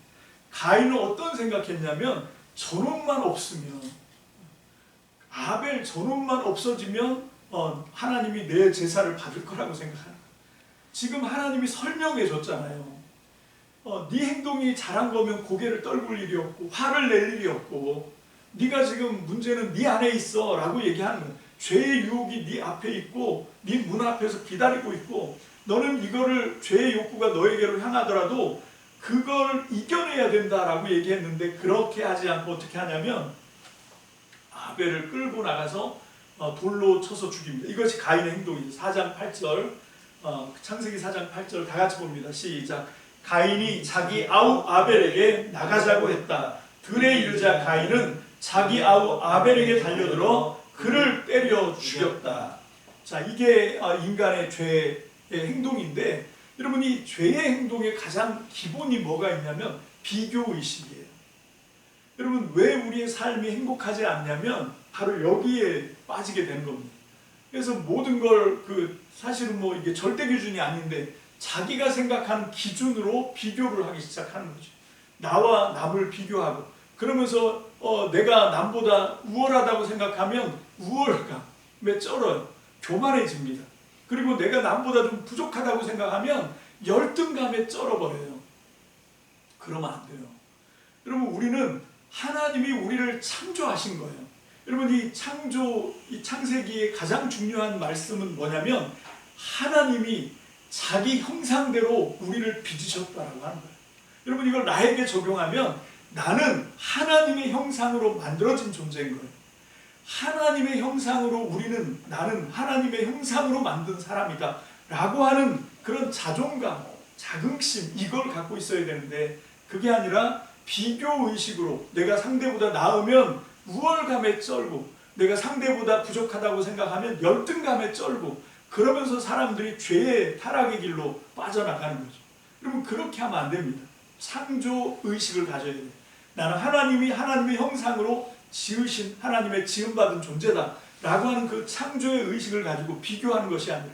가인은 어떤 생각했냐면 저놈만 없으면 아벨 저놈만 없어지면 하나님이 내 제사를 받을 거라고 생각하는 거예요. 지금 하나님이 설명해 줬잖아요. 네 행동이 잘한 거면 고개를 떨굴 일이 없고 화를 낼 일이 없고 네가 지금 문제는 네 안에 있어 라고 얘기하는 거예요. 죄의 유혹이 네 앞에 있고 네 문 앞에서 기다리고 있고 너는 이거를 죄의 욕구가 너에게로 향하더라도 그걸 이겨내야 된다라고 얘기했는데 그렇게 하지 않고 어떻게 하냐면 아벨을 끌고 나가서 돌로 쳐서 죽입니다. 이것이 가인의 행동이죠. 4장 8절 창세기 4장 8절 다 같이 봅니다. 시작. 가인이 자기 아우 아벨에게 나가자고 했다. 들에 이르자 가인은 자기 아우 아벨에게 달려들어 그를 때려 죽였다. 자, 이게 인간의 죄의 행동인데 여러분 이 죄의 행동의 가장 기본이 뭐가 있냐면 비교의식이에요. 여러분 왜 우리의 삶이 행복하지 않냐면 바로 여기에 빠지게 되는 겁니다. 그래서 모든 걸 사실은 뭐 이게 절대 기준이 아닌데 자기가 생각하는 기준으로 비교를 하기 시작하는 거죠. 나와 남을 비교하고 그러면서 내가 남보다 우월하다고 생각하면 우월감에 쩔어요. 교만해집니다. 그리고 내가 남보다 좀 부족하다고 생각하면 열등감에 쩔어버려요. 그러면 안 돼요. 여러분, 우리는 하나님이 우리를 창조하신 거예요. 여러분, 이 창세기의 가장 중요한 말씀은 뭐냐면 하나님이 자기 형상대로 우리를 빚으셨다라고 하는 거예요. 여러분, 이걸 나에게 적용하면 나는 하나님의 형상으로 만들어진 존재인 거예요. 하나님의 형상으로 나는 하나님의 형상으로 만든 사람이다 라고 하는 그런 자존감, 자긍심, 이걸 갖고 있어야 되는데 그게 아니라 비교의식으로 내가 상대보다 나으면 우월감에 쩔고 내가 상대보다 부족하다고 생각하면 열등감에 쩔고 그러면서 사람들이 죄의 타락의 길로 빠져나가는 거죠. 여러분, 그렇게 하면 안 됩니다. 창조의식을 가져야 돼요. 나는 하나님이 하나님의 형상으로 지으신 하나님의 지음받은 존재다 라고 하는 그 창조의 의식을 가지고 비교하는 것이 아니라,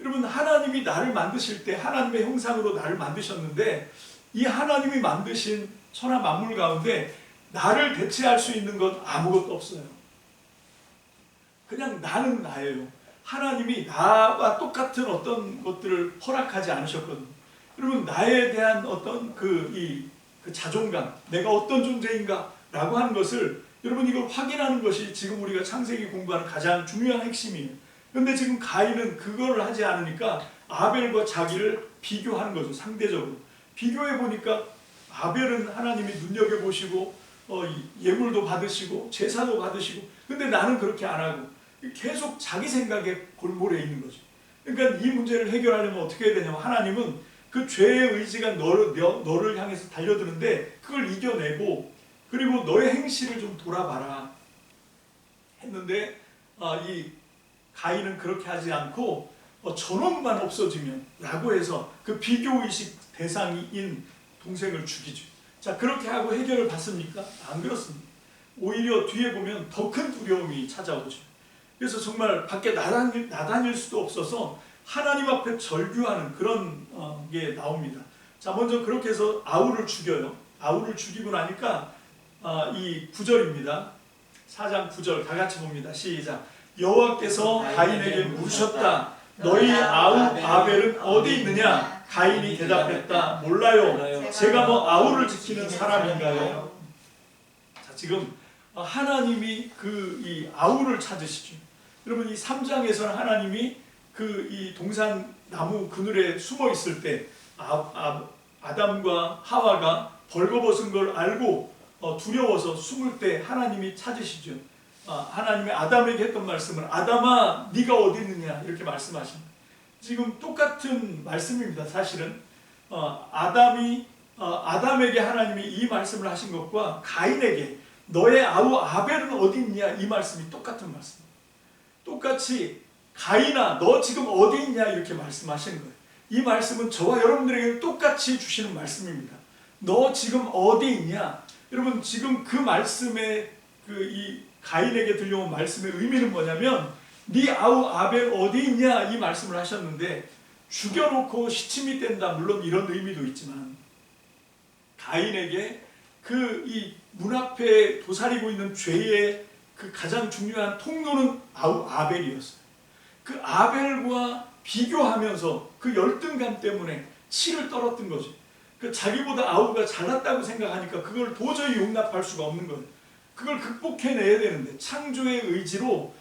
여러분, 하나님이 나를 만드실 때 하나님의 형상으로 나를 만드셨는데 이 하나님이 만드신 천하 만물 가운데 나를 대체할 수 있는 건 아무것도 없어요. 그냥 나는 나예요. 하나님이 나와 똑같은 어떤 것들을 허락하지 않으셨거든요. 여러분, 나에 대한 어떤 그 자존감, 내가 어떤 존재인가 라고 하는 것을 여러분, 이걸 확인하는 것이 지금 우리가 창세기 공부하는 가장 중요한 핵심이에요. 그런데 지금 가인은 그걸 하지 않으니까 아벨과 자기를 비교하는 거죠. 상대적으로 비교해 보니까 아벨은 하나님이 눈여겨보시고 예물도 받으시고 제사도 받으시고, 근데 나는 그렇게 안 하고 계속 자기 생각에 골몰해 있는 거죠. 그러니까 이 문제를 해결하려면 어떻게 해야 되냐면 하나님은 그 죄의 의지가 너를 향해서 달려드는데 그걸 이겨내고 그리고 너의 행실을 좀 돌아봐라 했는데 이 가인은 그렇게 하지 않고 저놈만 없어지면 라고 해서 그 비교의식 대상인 동생을 죽이죠. 자, 그렇게 하고 해결을 받습니까? 안 그렇습니다. 오히려 뒤에 보면 더 큰 두려움이 찾아오죠. 그래서 정말 밖에 나다닐 수도 없어서 하나님 앞에 절규하는 그런 게 나옵니다. 자, 먼저 그렇게 해서 아우를 죽여요. 아우를 죽이고 나니까 이 9절입니다. 4장 9절 다 같이 봅니다. 시작. 여호와께서 가인에게 물으셨다. 너희 아우 아벨은 어디 있느냐? 가인이 대답했다. 몰라요. 제가 뭐 아우를 지키는 사람인가요? 자, 지금 하나님이 이 아우를 찾으시죠. 여러분, 이 3장에서는 하나님이 이 동산 나무 그늘에 숨어 있을 때 아담과 하와가 벌거벗은 걸 알고 두려워서 숨을 때 하나님이 찾으시죠. 하나님이 아담에게 했던 말씀을 아담아 네가 어디 있느냐 이렇게 말씀하십니다. 지금 똑같은 말씀입니다. 사실은 아담에게 하나님이 이 말씀을 하신 것과 가인에게 너의 아우 아벨은 어디 있냐 이 말씀이 똑같은 말씀입니다. 똑같이 가인아 너 지금 어디 있냐 이렇게 말씀하시는 거예요. 이 말씀은 저와 여러분들에게 똑같이 주시는 말씀입니다. 너 지금 어디 있냐? 여러분, 지금 그 말씀의 이 가인에게 들려온 말씀의 의미는 뭐냐면 네 아우 아벨 어디 있냐 이 말씀을 하셨는데 죽여놓고 시침이 뗀다, 물론 이런 의미도 있지만 가인에게 이 문 앞에 도사리고 있는 죄의 그 가장 중요한 통로는 아우 아벨이었어요. 그 아벨과 비교하면서 그 열등감 때문에 치를 떨었던 거죠. 그 자기보다 아우가 잘났다고 생각하니까 그걸 도저히 용납할 수가 없는 거예요. 그걸 극복해내야 되는데 창조의 의지로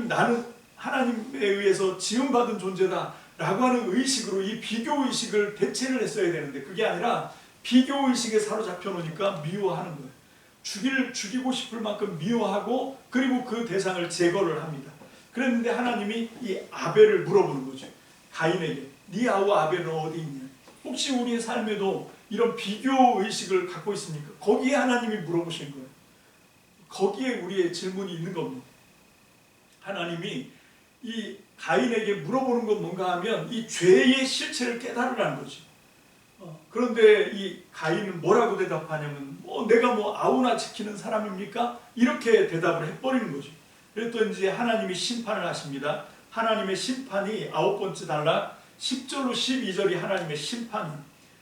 나는 하나님에 의해서 지음받은 존재다 라고 하는 의식으로 이 비교의식을 대체를 했어야 되는데 그게 아니라 비교의식에 사로잡혀 놓으니까 미워하는 거예요. 죽이고 싶을 만큼 미워하고 그리고 그 대상을 제거를 합니다. 그랬는데 하나님이 이 아벨을 물어보는 거죠. 가인에게 네 아우 아벨은 어디 있냐? 혹시 우리의 삶에도 이런 비교의식을 갖고 있습니까? 거기에 하나님이 물어보신 거예요. 거기에 우리의 질문이 있는 겁니다. 하나님이 이 가인에게 물어보는 건 뭔가 하면 이 죄의 실체를 깨달으라는 거죠. 그런데 이 가인은 뭐라고 대답하냐면 내가 아우나 지키는 사람입니까? 이렇게 대답을 해버리는 거죠. 그랬더니 이제 하나님이 심판을 하십니다. 하나님의 심판이 9번째 단락 10절로 12절이 하나님의 심판이에요.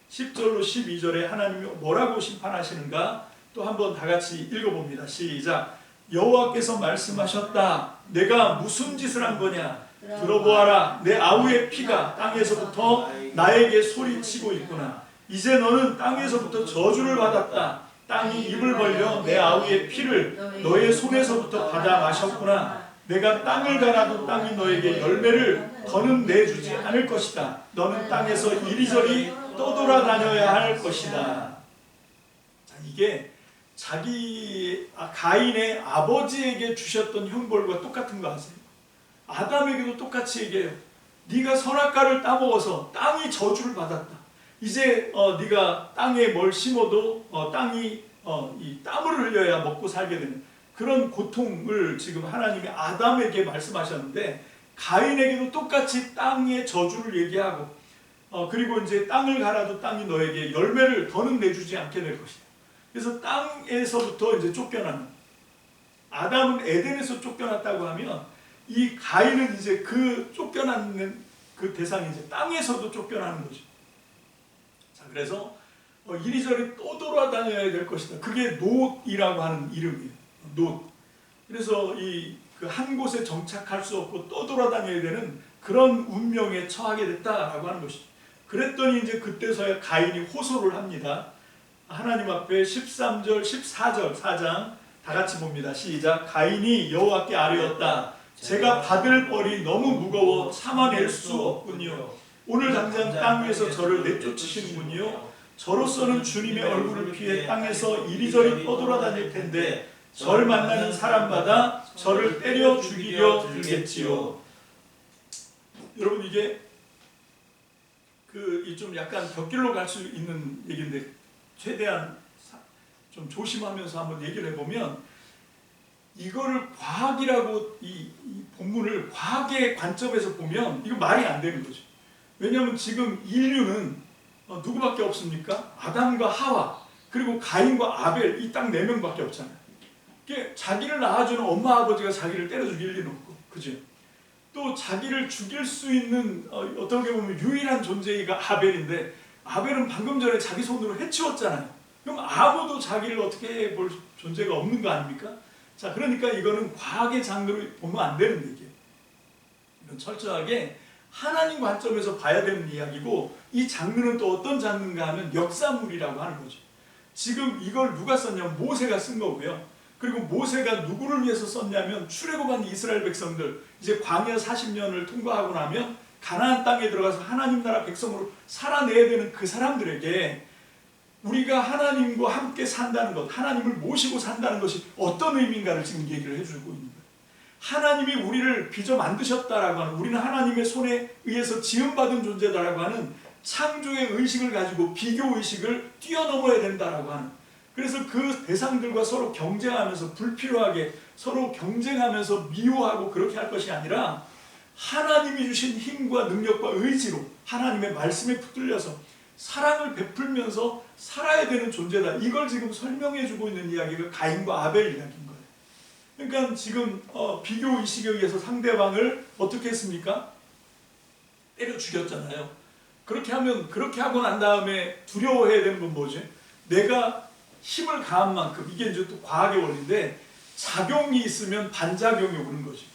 10절로 12절에 하나님이 뭐라고 심판하시는가? 또 한번 다 같이 읽어봅니다. 시작. 여호와께서 말씀하셨다. 내가 무슨 짓을 한 거냐? 들어보아라. 내 아우의 피가 땅에서부터 나에게 소리치고 있구나. 이제 너는 땅에서부터 저주를 받았다. 땅이 입을 벌려 내 아우의 피를 너의 손에서부터 받아 마셨구나. 내가 땅을 갈아도 땅이 너에게 열매를 더는 내주지 않을 것이다. 너는 땅에서 이리저리 떠돌아다녀야 할 것이다. 자, 이게 가인의 아버지에게 주셨던 형벌과 똑같은 거 아세요? 아담에게도 똑같이 얘기해요. 네가 선악과를 따먹어서 땅이 저주를 받았다. 이제 네가 땅에 뭘 심어도 땅이 이 땀을 흘려야 먹고 살게 되는 그런 고통을 지금 하나님이 아담에게 말씀하셨는데, 가인에게도 똑같이 땅의 저주를 얘기하고 그리고 이제 땅을 갈아도 땅이 너에게 열매를 더는 내주지 않게 될 것이다. 그래서 땅에서부터 이제 쫓겨나는, 아담은 에덴에서 쫓겨났다고 하면 이 가인은 이제 그 쫓겨나는 그 대상이 이제 땅에서도 쫓겨나는 거죠. 자, 그래서 이리저리 떠돌아다녀야 될 것이다. 그게 롯이라고 하는 이름이에요. 롯. 그래서 그 한 곳에 정착할 수 없고 떠돌아다녀야 되는 그런 운명에 처하게 됐다라고 하는 것이죠. 그랬더니 이제 그때서야 가인이 호소를 합니다. 하나님 앞에 13절, 14절 4장 다 같이 봅니다. 시작. 가인이 여호와께 아뢰었다. 제가 받을 벌이 너무 무거워 참아낼 수 없군요. 오늘 당장 땅 위에서 저를 내쫓으시는군요. 저로서는 주님의 얼굴을 피해 땅에서 이리저리 떠돌아다닐 텐데 저를 만나는 사람마다 저를 때려 죽이려 들겠지요. 여러분, 이게 좀 약간 곁길로 갈 수 있는 얘기인데 최대한 좀 조심하면서 한번 얘기를 해보면, 이거를 과학이라고 이 본문을 과학의 관점에서 보면 이거 말이 안 되는 거죠. 왜냐하면 지금 인류는 누구밖에 없습니까? 아담과 하와, 그리고 가인과 아벨, 이 딱 4명밖에 없잖아요. 자기를 낳아주는 엄마 아버지가 자기를 때려 죽일 리는 없고, 그죠? 또 자기를 죽일 수 있는 어떻게 보면 유일한 존재가 아벨인데, 아벨은 방금 전에 자기 손으로 해치웠잖아요. 그럼 아무도 자기를 어떻게 볼 존재가 없는 거 아닙니까? 자, 그러니까 이거는 과학의 장르로 보면 안 되는 얘기예요. 이건 철저하게 하나님 관점에서 봐야 되는 이야기고, 이 장르는 또 어떤 장르인가 하면 역사물이라고 하는 거죠. 지금 이걸 누가 썼냐면 모세가 쓴 거고요. 그리고 모세가 누구를 위해서 썼냐면 출애굽한 이스라엘 백성들, 이제 광야 40년을 통과하고 나면 가나안 땅에 들어가서 하나님 나라 백성으로 살아내야 되는 그 사람들에게 우리가 하나님과 함께 산다는 것, 하나님을 모시고 산다는 것이 어떤 의미인가를 지금 얘기를 해주고 있는 거예요. 하나님이 우리를 빚어 만드셨다라고 하는, 우리는 하나님의 손에 의해서 지음받은 존재다라고 하는 창조의 의식을 가지고 비교 의식을 뛰어넘어야 된다라고 하는, 그래서 그 대상들과 서로 경쟁하면서 불필요하게 서로 경쟁하면서 미워하고 그렇게 할 것이 아니라 하나님이 주신 힘과 능력과 의지로 하나님의 말씀에 붙들려서 사랑을 베풀면서 살아야 되는 존재다. 이걸 지금 설명해주고 있는 이야기가 가인과 아벨 이야기인 거예요. 그러니까 지금 비교 의식에 의해서 상대방을 어떻게 했습니까? 때려 죽였잖아요. 그렇게 하고 난 다음에 두려워해야 되는 건 뭐지? 내가 힘을 가한 만큼, 이게 이제 또 과학의 원리인데, 작용이 있으면 반작용이 오는 거죠.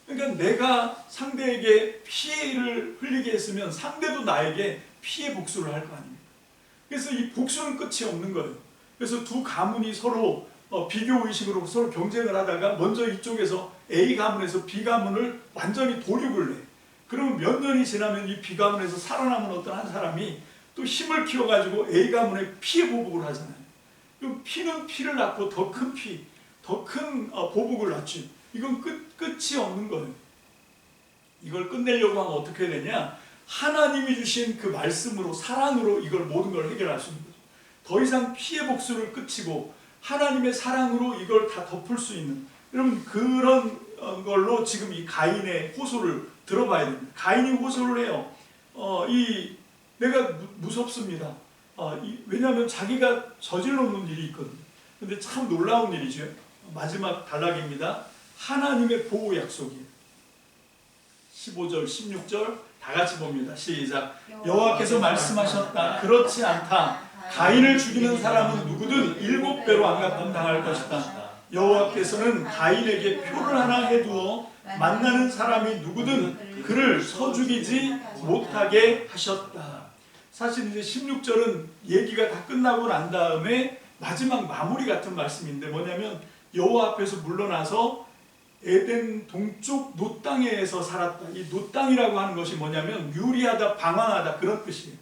그러니까 내가 상대에게 피해를 흘리게 했으면 상대도 나에게 피해 복수를 할 거 아닙니까? 그래서 이 복수는 끝이 없는 거예요. 그래서 두 가문이 서로 비교 의식으로 서로 경쟁을 하다가 먼저 이쪽에서 A 가문에서 B 가문을 완전히 도륙을 내. 그러면 몇 년이 지나면 이 B 가문에서 살아남은 어떤 한 사람이 또 힘을 키워가지고 A 가문에 피해 보복을 하잖아요. 그럼 피는 피를 낳고 더 큰 피, 더 큰 보복을 낳지. 이건 끝이 없는 거예요. 이걸 끝내려고 하면 어떻게 해야 되냐? 하나님이 주신 그 말씀으로, 사랑으로 이걸 모든 걸 해결할 수 있는 거죠. 더 이상 피해 복수를 끝이고 하나님의 사랑으로 이걸 다 덮을 수 있는, 여러분, 그런 걸로 지금 이 가인의 호소를 들어봐야 됩니다. 가인이 호소를 해요. 내가 무섭습니다. 왜냐하면 자기가 저질러 놓은 일이 있거든요. 근데 참 놀라운 일이죠. 마지막 단락입니다. 하나님의 보호 약속이에요. 15절, 16절 다 같이 봅니다. 시작. 여호와께서 말씀하셨다. 그렇지 않다. 가인을 죽이는 사람은 누구든 7배로 안갚음 당할 것이다. 여호와께서는 가인에게 표를 하나 해두어 만나는 사람이 누구든 그를 서죽이지 못하게 하셨다. 사실 이제 16절은 얘기가 다 끝나고 난 다음에 마지막 마무리 같은 말씀인데 뭐냐면 여호와 앞에서 물러나서 에덴 동쪽 놋땅에서 살았다. 이 놋땅이라고 하는 것이 뭐냐면 유리하다, 방황하다 그런 뜻이에요.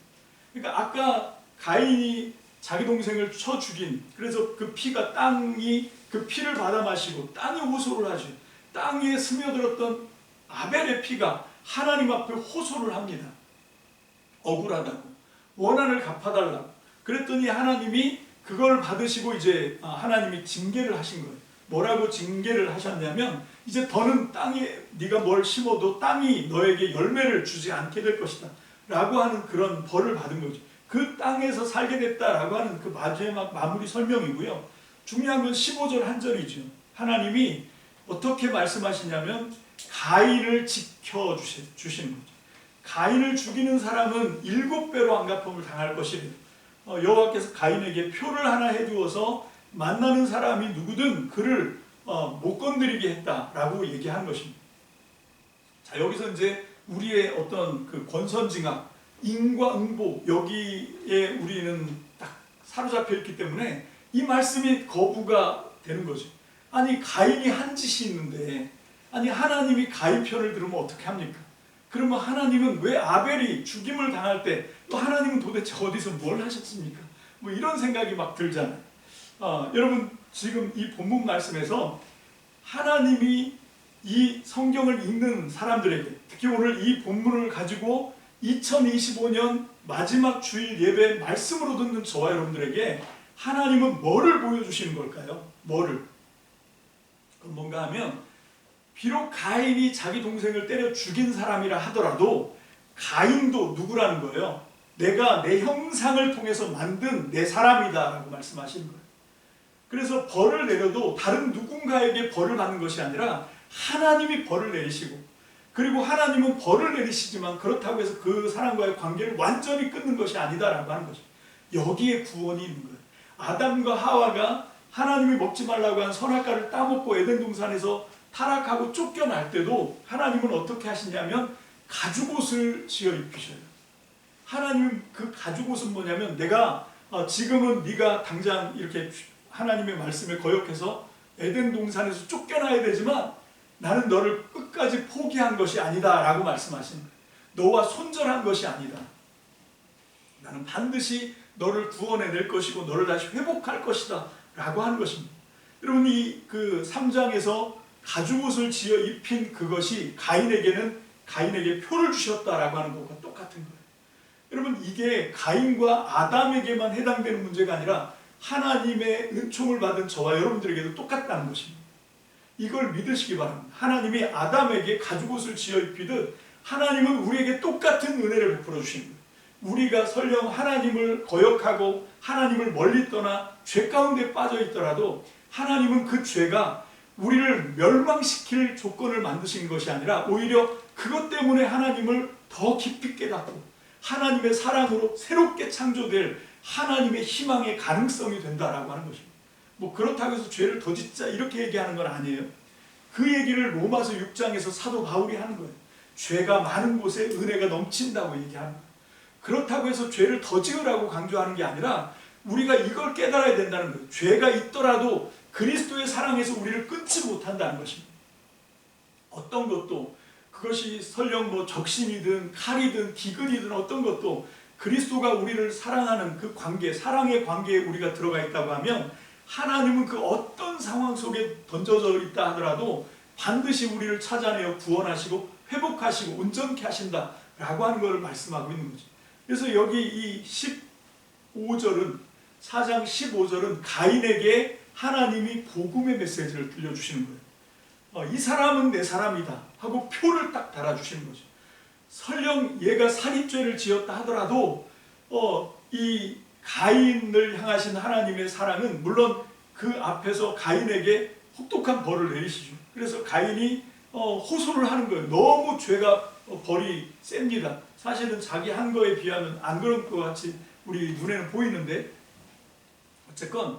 그러니까 아까 가인이 자기 동생을 쳐 죽인, 그래서 그 피가 땅이 그 피를 받아 마시고 땅이 호소를 하죠. 땅에 스며들었던 아벨의 피가 하나님 앞에 호소를 합니다. 억울하다고, 원한을 갚아달라고. 그랬더니 하나님이 그걸 받으시고 이제 하나님이 징계를 하신 거예요. 뭐라고 징계를 하셨냐면 이제 더는 땅에 네가 뭘 심어도 땅이 너에게 열매를 주지 않게 될 것이다 라고 하는 그런 벌을 받은 거죠. 그 땅에서 살게 됐다라고 하는 그 마지막 마무리 설명이고요. 중요한 건 15절 한 절이죠. 하나님이 어떻게 말씀하시냐면 가인을 지켜주시는 거죠. 가인을 죽이는 사람은 7배로 안갚음을 당할 것이래요. 여호와께서 가인에게 표를 하나 해두어서 만나는 사람이 누구든 그를 못 건드리게 했다라고 얘기한 것입니다. 자, 여기서 이제 우리의 어떤 그 권선징악, 인과응보, 여기에 우리는 딱 사로잡혀 있기 때문에 이 말씀이 거부가 되는 거죠. 아니 가인이 한 짓이 있는데, 아니 하나님이 가인 편을 들으면 어떻게 합니까? 그러면 하나님은 왜 아벨이 죽임을 당할 때 또 하나님은 도대체 어디서 뭘 하셨습니까? 뭐 이런 생각이 막 들잖아요. 여러분 지금 이 본문 말씀에서 하나님이 이 성경을 읽는 사람들에게, 특히 오늘 이 본문을 가지고 2025년 마지막 주일 예배 말씀으로 듣는 저와 여러분들에게 하나님은 뭐를 보여주시는 걸까요? 뭐를? 그건 뭔가 하면 비록 가인이 자기 동생을 때려 죽인 사람이라 하더라도 가인도 누구라는 거예요? 내가 내 형상을 통해서 만든 내 사람이다 라고 말씀하시는 거예요. 그래서 벌을 내려도 다른 누군가에게 벌을 받는 것이 아니라 하나님이 벌을 내리시고, 그리고 하나님은 벌을 내리시지만 그렇다고 해서 그 사람과의 관계를 완전히 끊는 것이 아니다라고 하는 거죠. 여기에 구원이 있는 거예요. 아담과 하와가 하나님이 먹지 말라고 한 선악과를 따먹고 에덴 동산에서 타락하고 쫓겨날 때도 하나님은 어떻게 하시냐면 가죽옷을 지어 입히셔요. 하나님 그 가죽옷은 뭐냐면 내가 지금은 네가 당장 이렇게 하나님의 말씀에 거역해서 에덴 동산에서 쫓겨나야 되지만 나는 너를 끝까지 포기한 것이 아니다 라고 말씀하시는 거예요. 너와 손절한 것이 아니다. 나는 반드시 너를 구원해낼 것이고 너를 다시 회복할 것이다 라고 하는 것입니다. 여러분 그 3장에서 가죽옷을 지어 입힌 그것이 가인에게 표를 주셨다라고 하는 것과 똑같은 거예요. 여러분 이게 가인과 아담에게만 해당되는 문제가 아니라 하나님의 은총을 받은 저와 여러분들에게도 똑같다는 것입니다. 이걸 믿으시기 바랍니다. 하나님이 아담에게 가죽옷을 지어 입히듯 하나님은 우리에게 똑같은 은혜를 베풀어 주시는 거예요. 우리가 설령 하나님을 거역하고 하나님을 멀리 떠나 죄 가운데 빠져 있더라도 하나님은 그 죄가 우리를 멸망시킬 조건을 만드신 것이 아니라 오히려 그것 때문에 하나님을 더 깊이 깨닫고 하나님의 사랑으로 새롭게 창조될 하나님의 희망의 가능성이 된다라고 하는 것입니다. 뭐 그렇다고 해서 죄를 더 짓자 이렇게 얘기하는 건 아니에요. 그 얘기를 로마서 6장에서 사도 바울이 하는 거예요. 죄가 많은 곳에 은혜가 넘친다고 얘기하는 거예요. 그렇다고 해서 죄를 더 지으라고 강조하는 게 아니라 우리가 이걸 깨달아야 된다는 거예요. 죄가 있더라도 그리스도의 사랑에서 우리를 끊지 못한다는 것입니다. 어떤 것도 그것이 설령 뭐 적신이든 칼이든 기근이든 어떤 것도 그리스도가 우리를 사랑하는 그 관계, 사랑의 관계에 우리가 들어가 있다고 하면 하나님은 그 어떤 상황 속에 던져져 있다 하더라도 반드시 우리를 찾아내어 구원하시고 회복하시고 온전케 하신다라고 하는 것을 말씀하고 있는 거죠. 그래서 여기 이 15절은 4장 15절은 가인에게 하나님이 복음의 메시지를 들려주시는 거예요. 이 사람은 내 사람이다 하고 표를 딱 달아주시는 거죠. 설령 얘가 살인죄를 지었다 하더라도 이 가인을 향하신 하나님의 사랑은 물론 그 앞에서 가인에게 혹독한 벌을 내리시죠. 그래서 가인이 호소를 하는 거예요. 너무 죄가 벌이 셉니다. 사실은 자기 한 거에 비하면 안 그런 것 같이 우리 눈에는 보이는데 어쨌건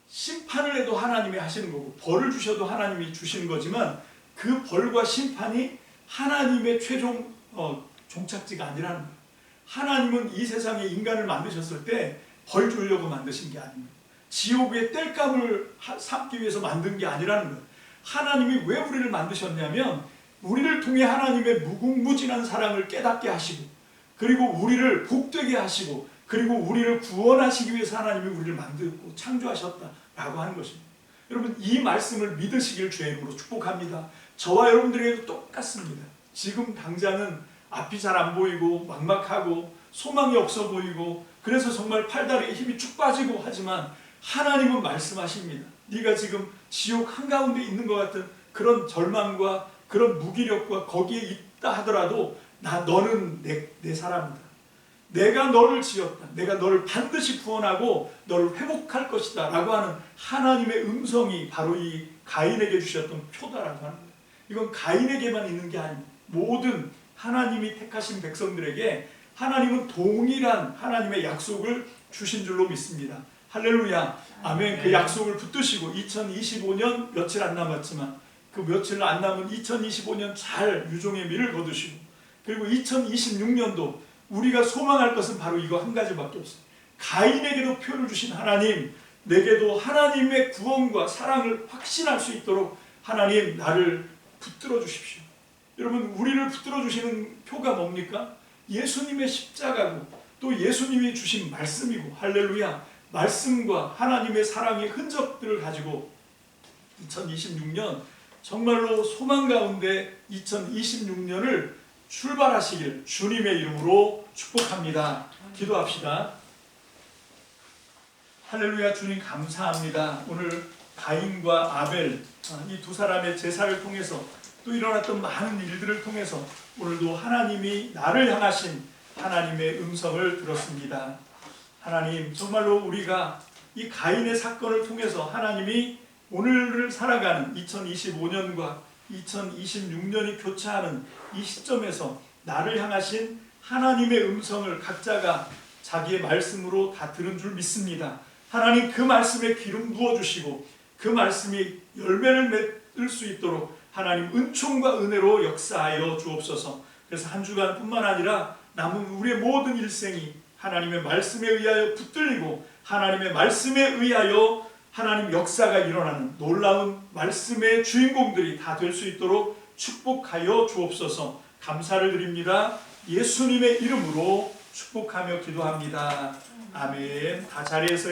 심판을 해도 하나님이 하시는 거고 벌을 주셔도 하나님이 주시는 거지만 그 벌과 심판이 하나님의 최종 종착지가 아니라는 거예요. 하나님은 이 세상에 인간을 만드셨을 때 벌 주려고 만드신 게 아닙니다. 지옥의 땔감을 삼기 위해서 만든 게 아니라는 거예요. 하나님이 왜 우리를 만드셨냐면 우리를 통해 하나님의 무궁무진한 사랑을 깨닫게 하시고 그리고 우리를 복되게 하시고 그리고 우리를 구원하시기 위해서 하나님이 우리를 만들고 창조하셨다라고 하는 것입니다. 여러분 이 말씀을 믿으시길 주의 이름으로 축복합니다. 저와 여러분들에게도 똑같습니다. 지금 당장은 앞이 잘 안 보이고 막막하고 소망이 없어 보이고 그래서 정말 팔다리에 힘이 쭉 빠지고 하지만 하나님은 말씀하십니다. 네가 지금 지옥 한가운데 있는 것 같은 그런 절망과 그런 무기력과 거기에 있다 하더라도 너는 내 사람이다. 내가 너를 지었다. 내가 너를 반드시 구원하고 너를 회복할 것이다 라고 하는 하나님의 음성이 바로 이 가인에게 주셨던 표다라고 하는 거예요. 이건 가인에게만 있는 게 아닙니다. 모든 하나님이 택하신 백성들에게 하나님은 동일한 하나님의 약속을 주신 줄로 믿습니다. 할렐루야. 아멘. 그 약속을 붙드시고 2025년 며칠 안 남았지만 그 며칠 안 남은 2025년 잘 유종의 미를 거두시고 그리고 2026년도 우리가 소망할 것은 바로 이거 한 가지밖에 없어요. 가인에게도 표를 주신 하나님, 내게도 하나님의 구원과 사랑을 확신할 수 있도록 하나님 나를 붙들어 주십시오. 여러분 우리를 붙들어 주시는 표가 뭡니까? 예수님의 십자가고 또 예수님이 주신 말씀이고 할렐루야. 말씀과 하나님의 사랑의 흔적들을 가지고 2026년 정말로 소망 가운데 2026년을 출발하시길 주님의 이름으로 축복합니다. 기도합시다. 할렐루야. 주님 감사합니다. 오늘 가인과 아벨 이 두 사람의 제사를 통해서 또 일어났던 많은 일들을 통해서 오늘도 하나님이 나를 향하신 하나님의 음성을 들었습니다. 하나님 정말로 우리가 이 가인의 사건을 통해서 하나님이 오늘을 살아가는 2025년과 2026년이 교차하는 이 시점에서 나를 향하신 하나님의 음성을 각자가 자기의 말씀으로 다 들은 줄 믿습니다. 하나님 그 말씀에 기름 부어주시고 그 말씀이 열매를 맺을 수 있도록 하나님 은총과 은혜로 역사하여 주옵소서. 그래서 한 주간뿐만 아니라 남은 우리의 모든 일생이 하나님의 말씀에 의하여 붙들리고 하나님의 말씀에 의하여 하나님 역사가 일어나는 놀라운 말씀의 주인공들이 다 될 수 있도록 축복하여 주옵소서. 감사를 드립니다. 예수님의 이름으로 축복하며 기도합니다. 아멘. 다 자리에서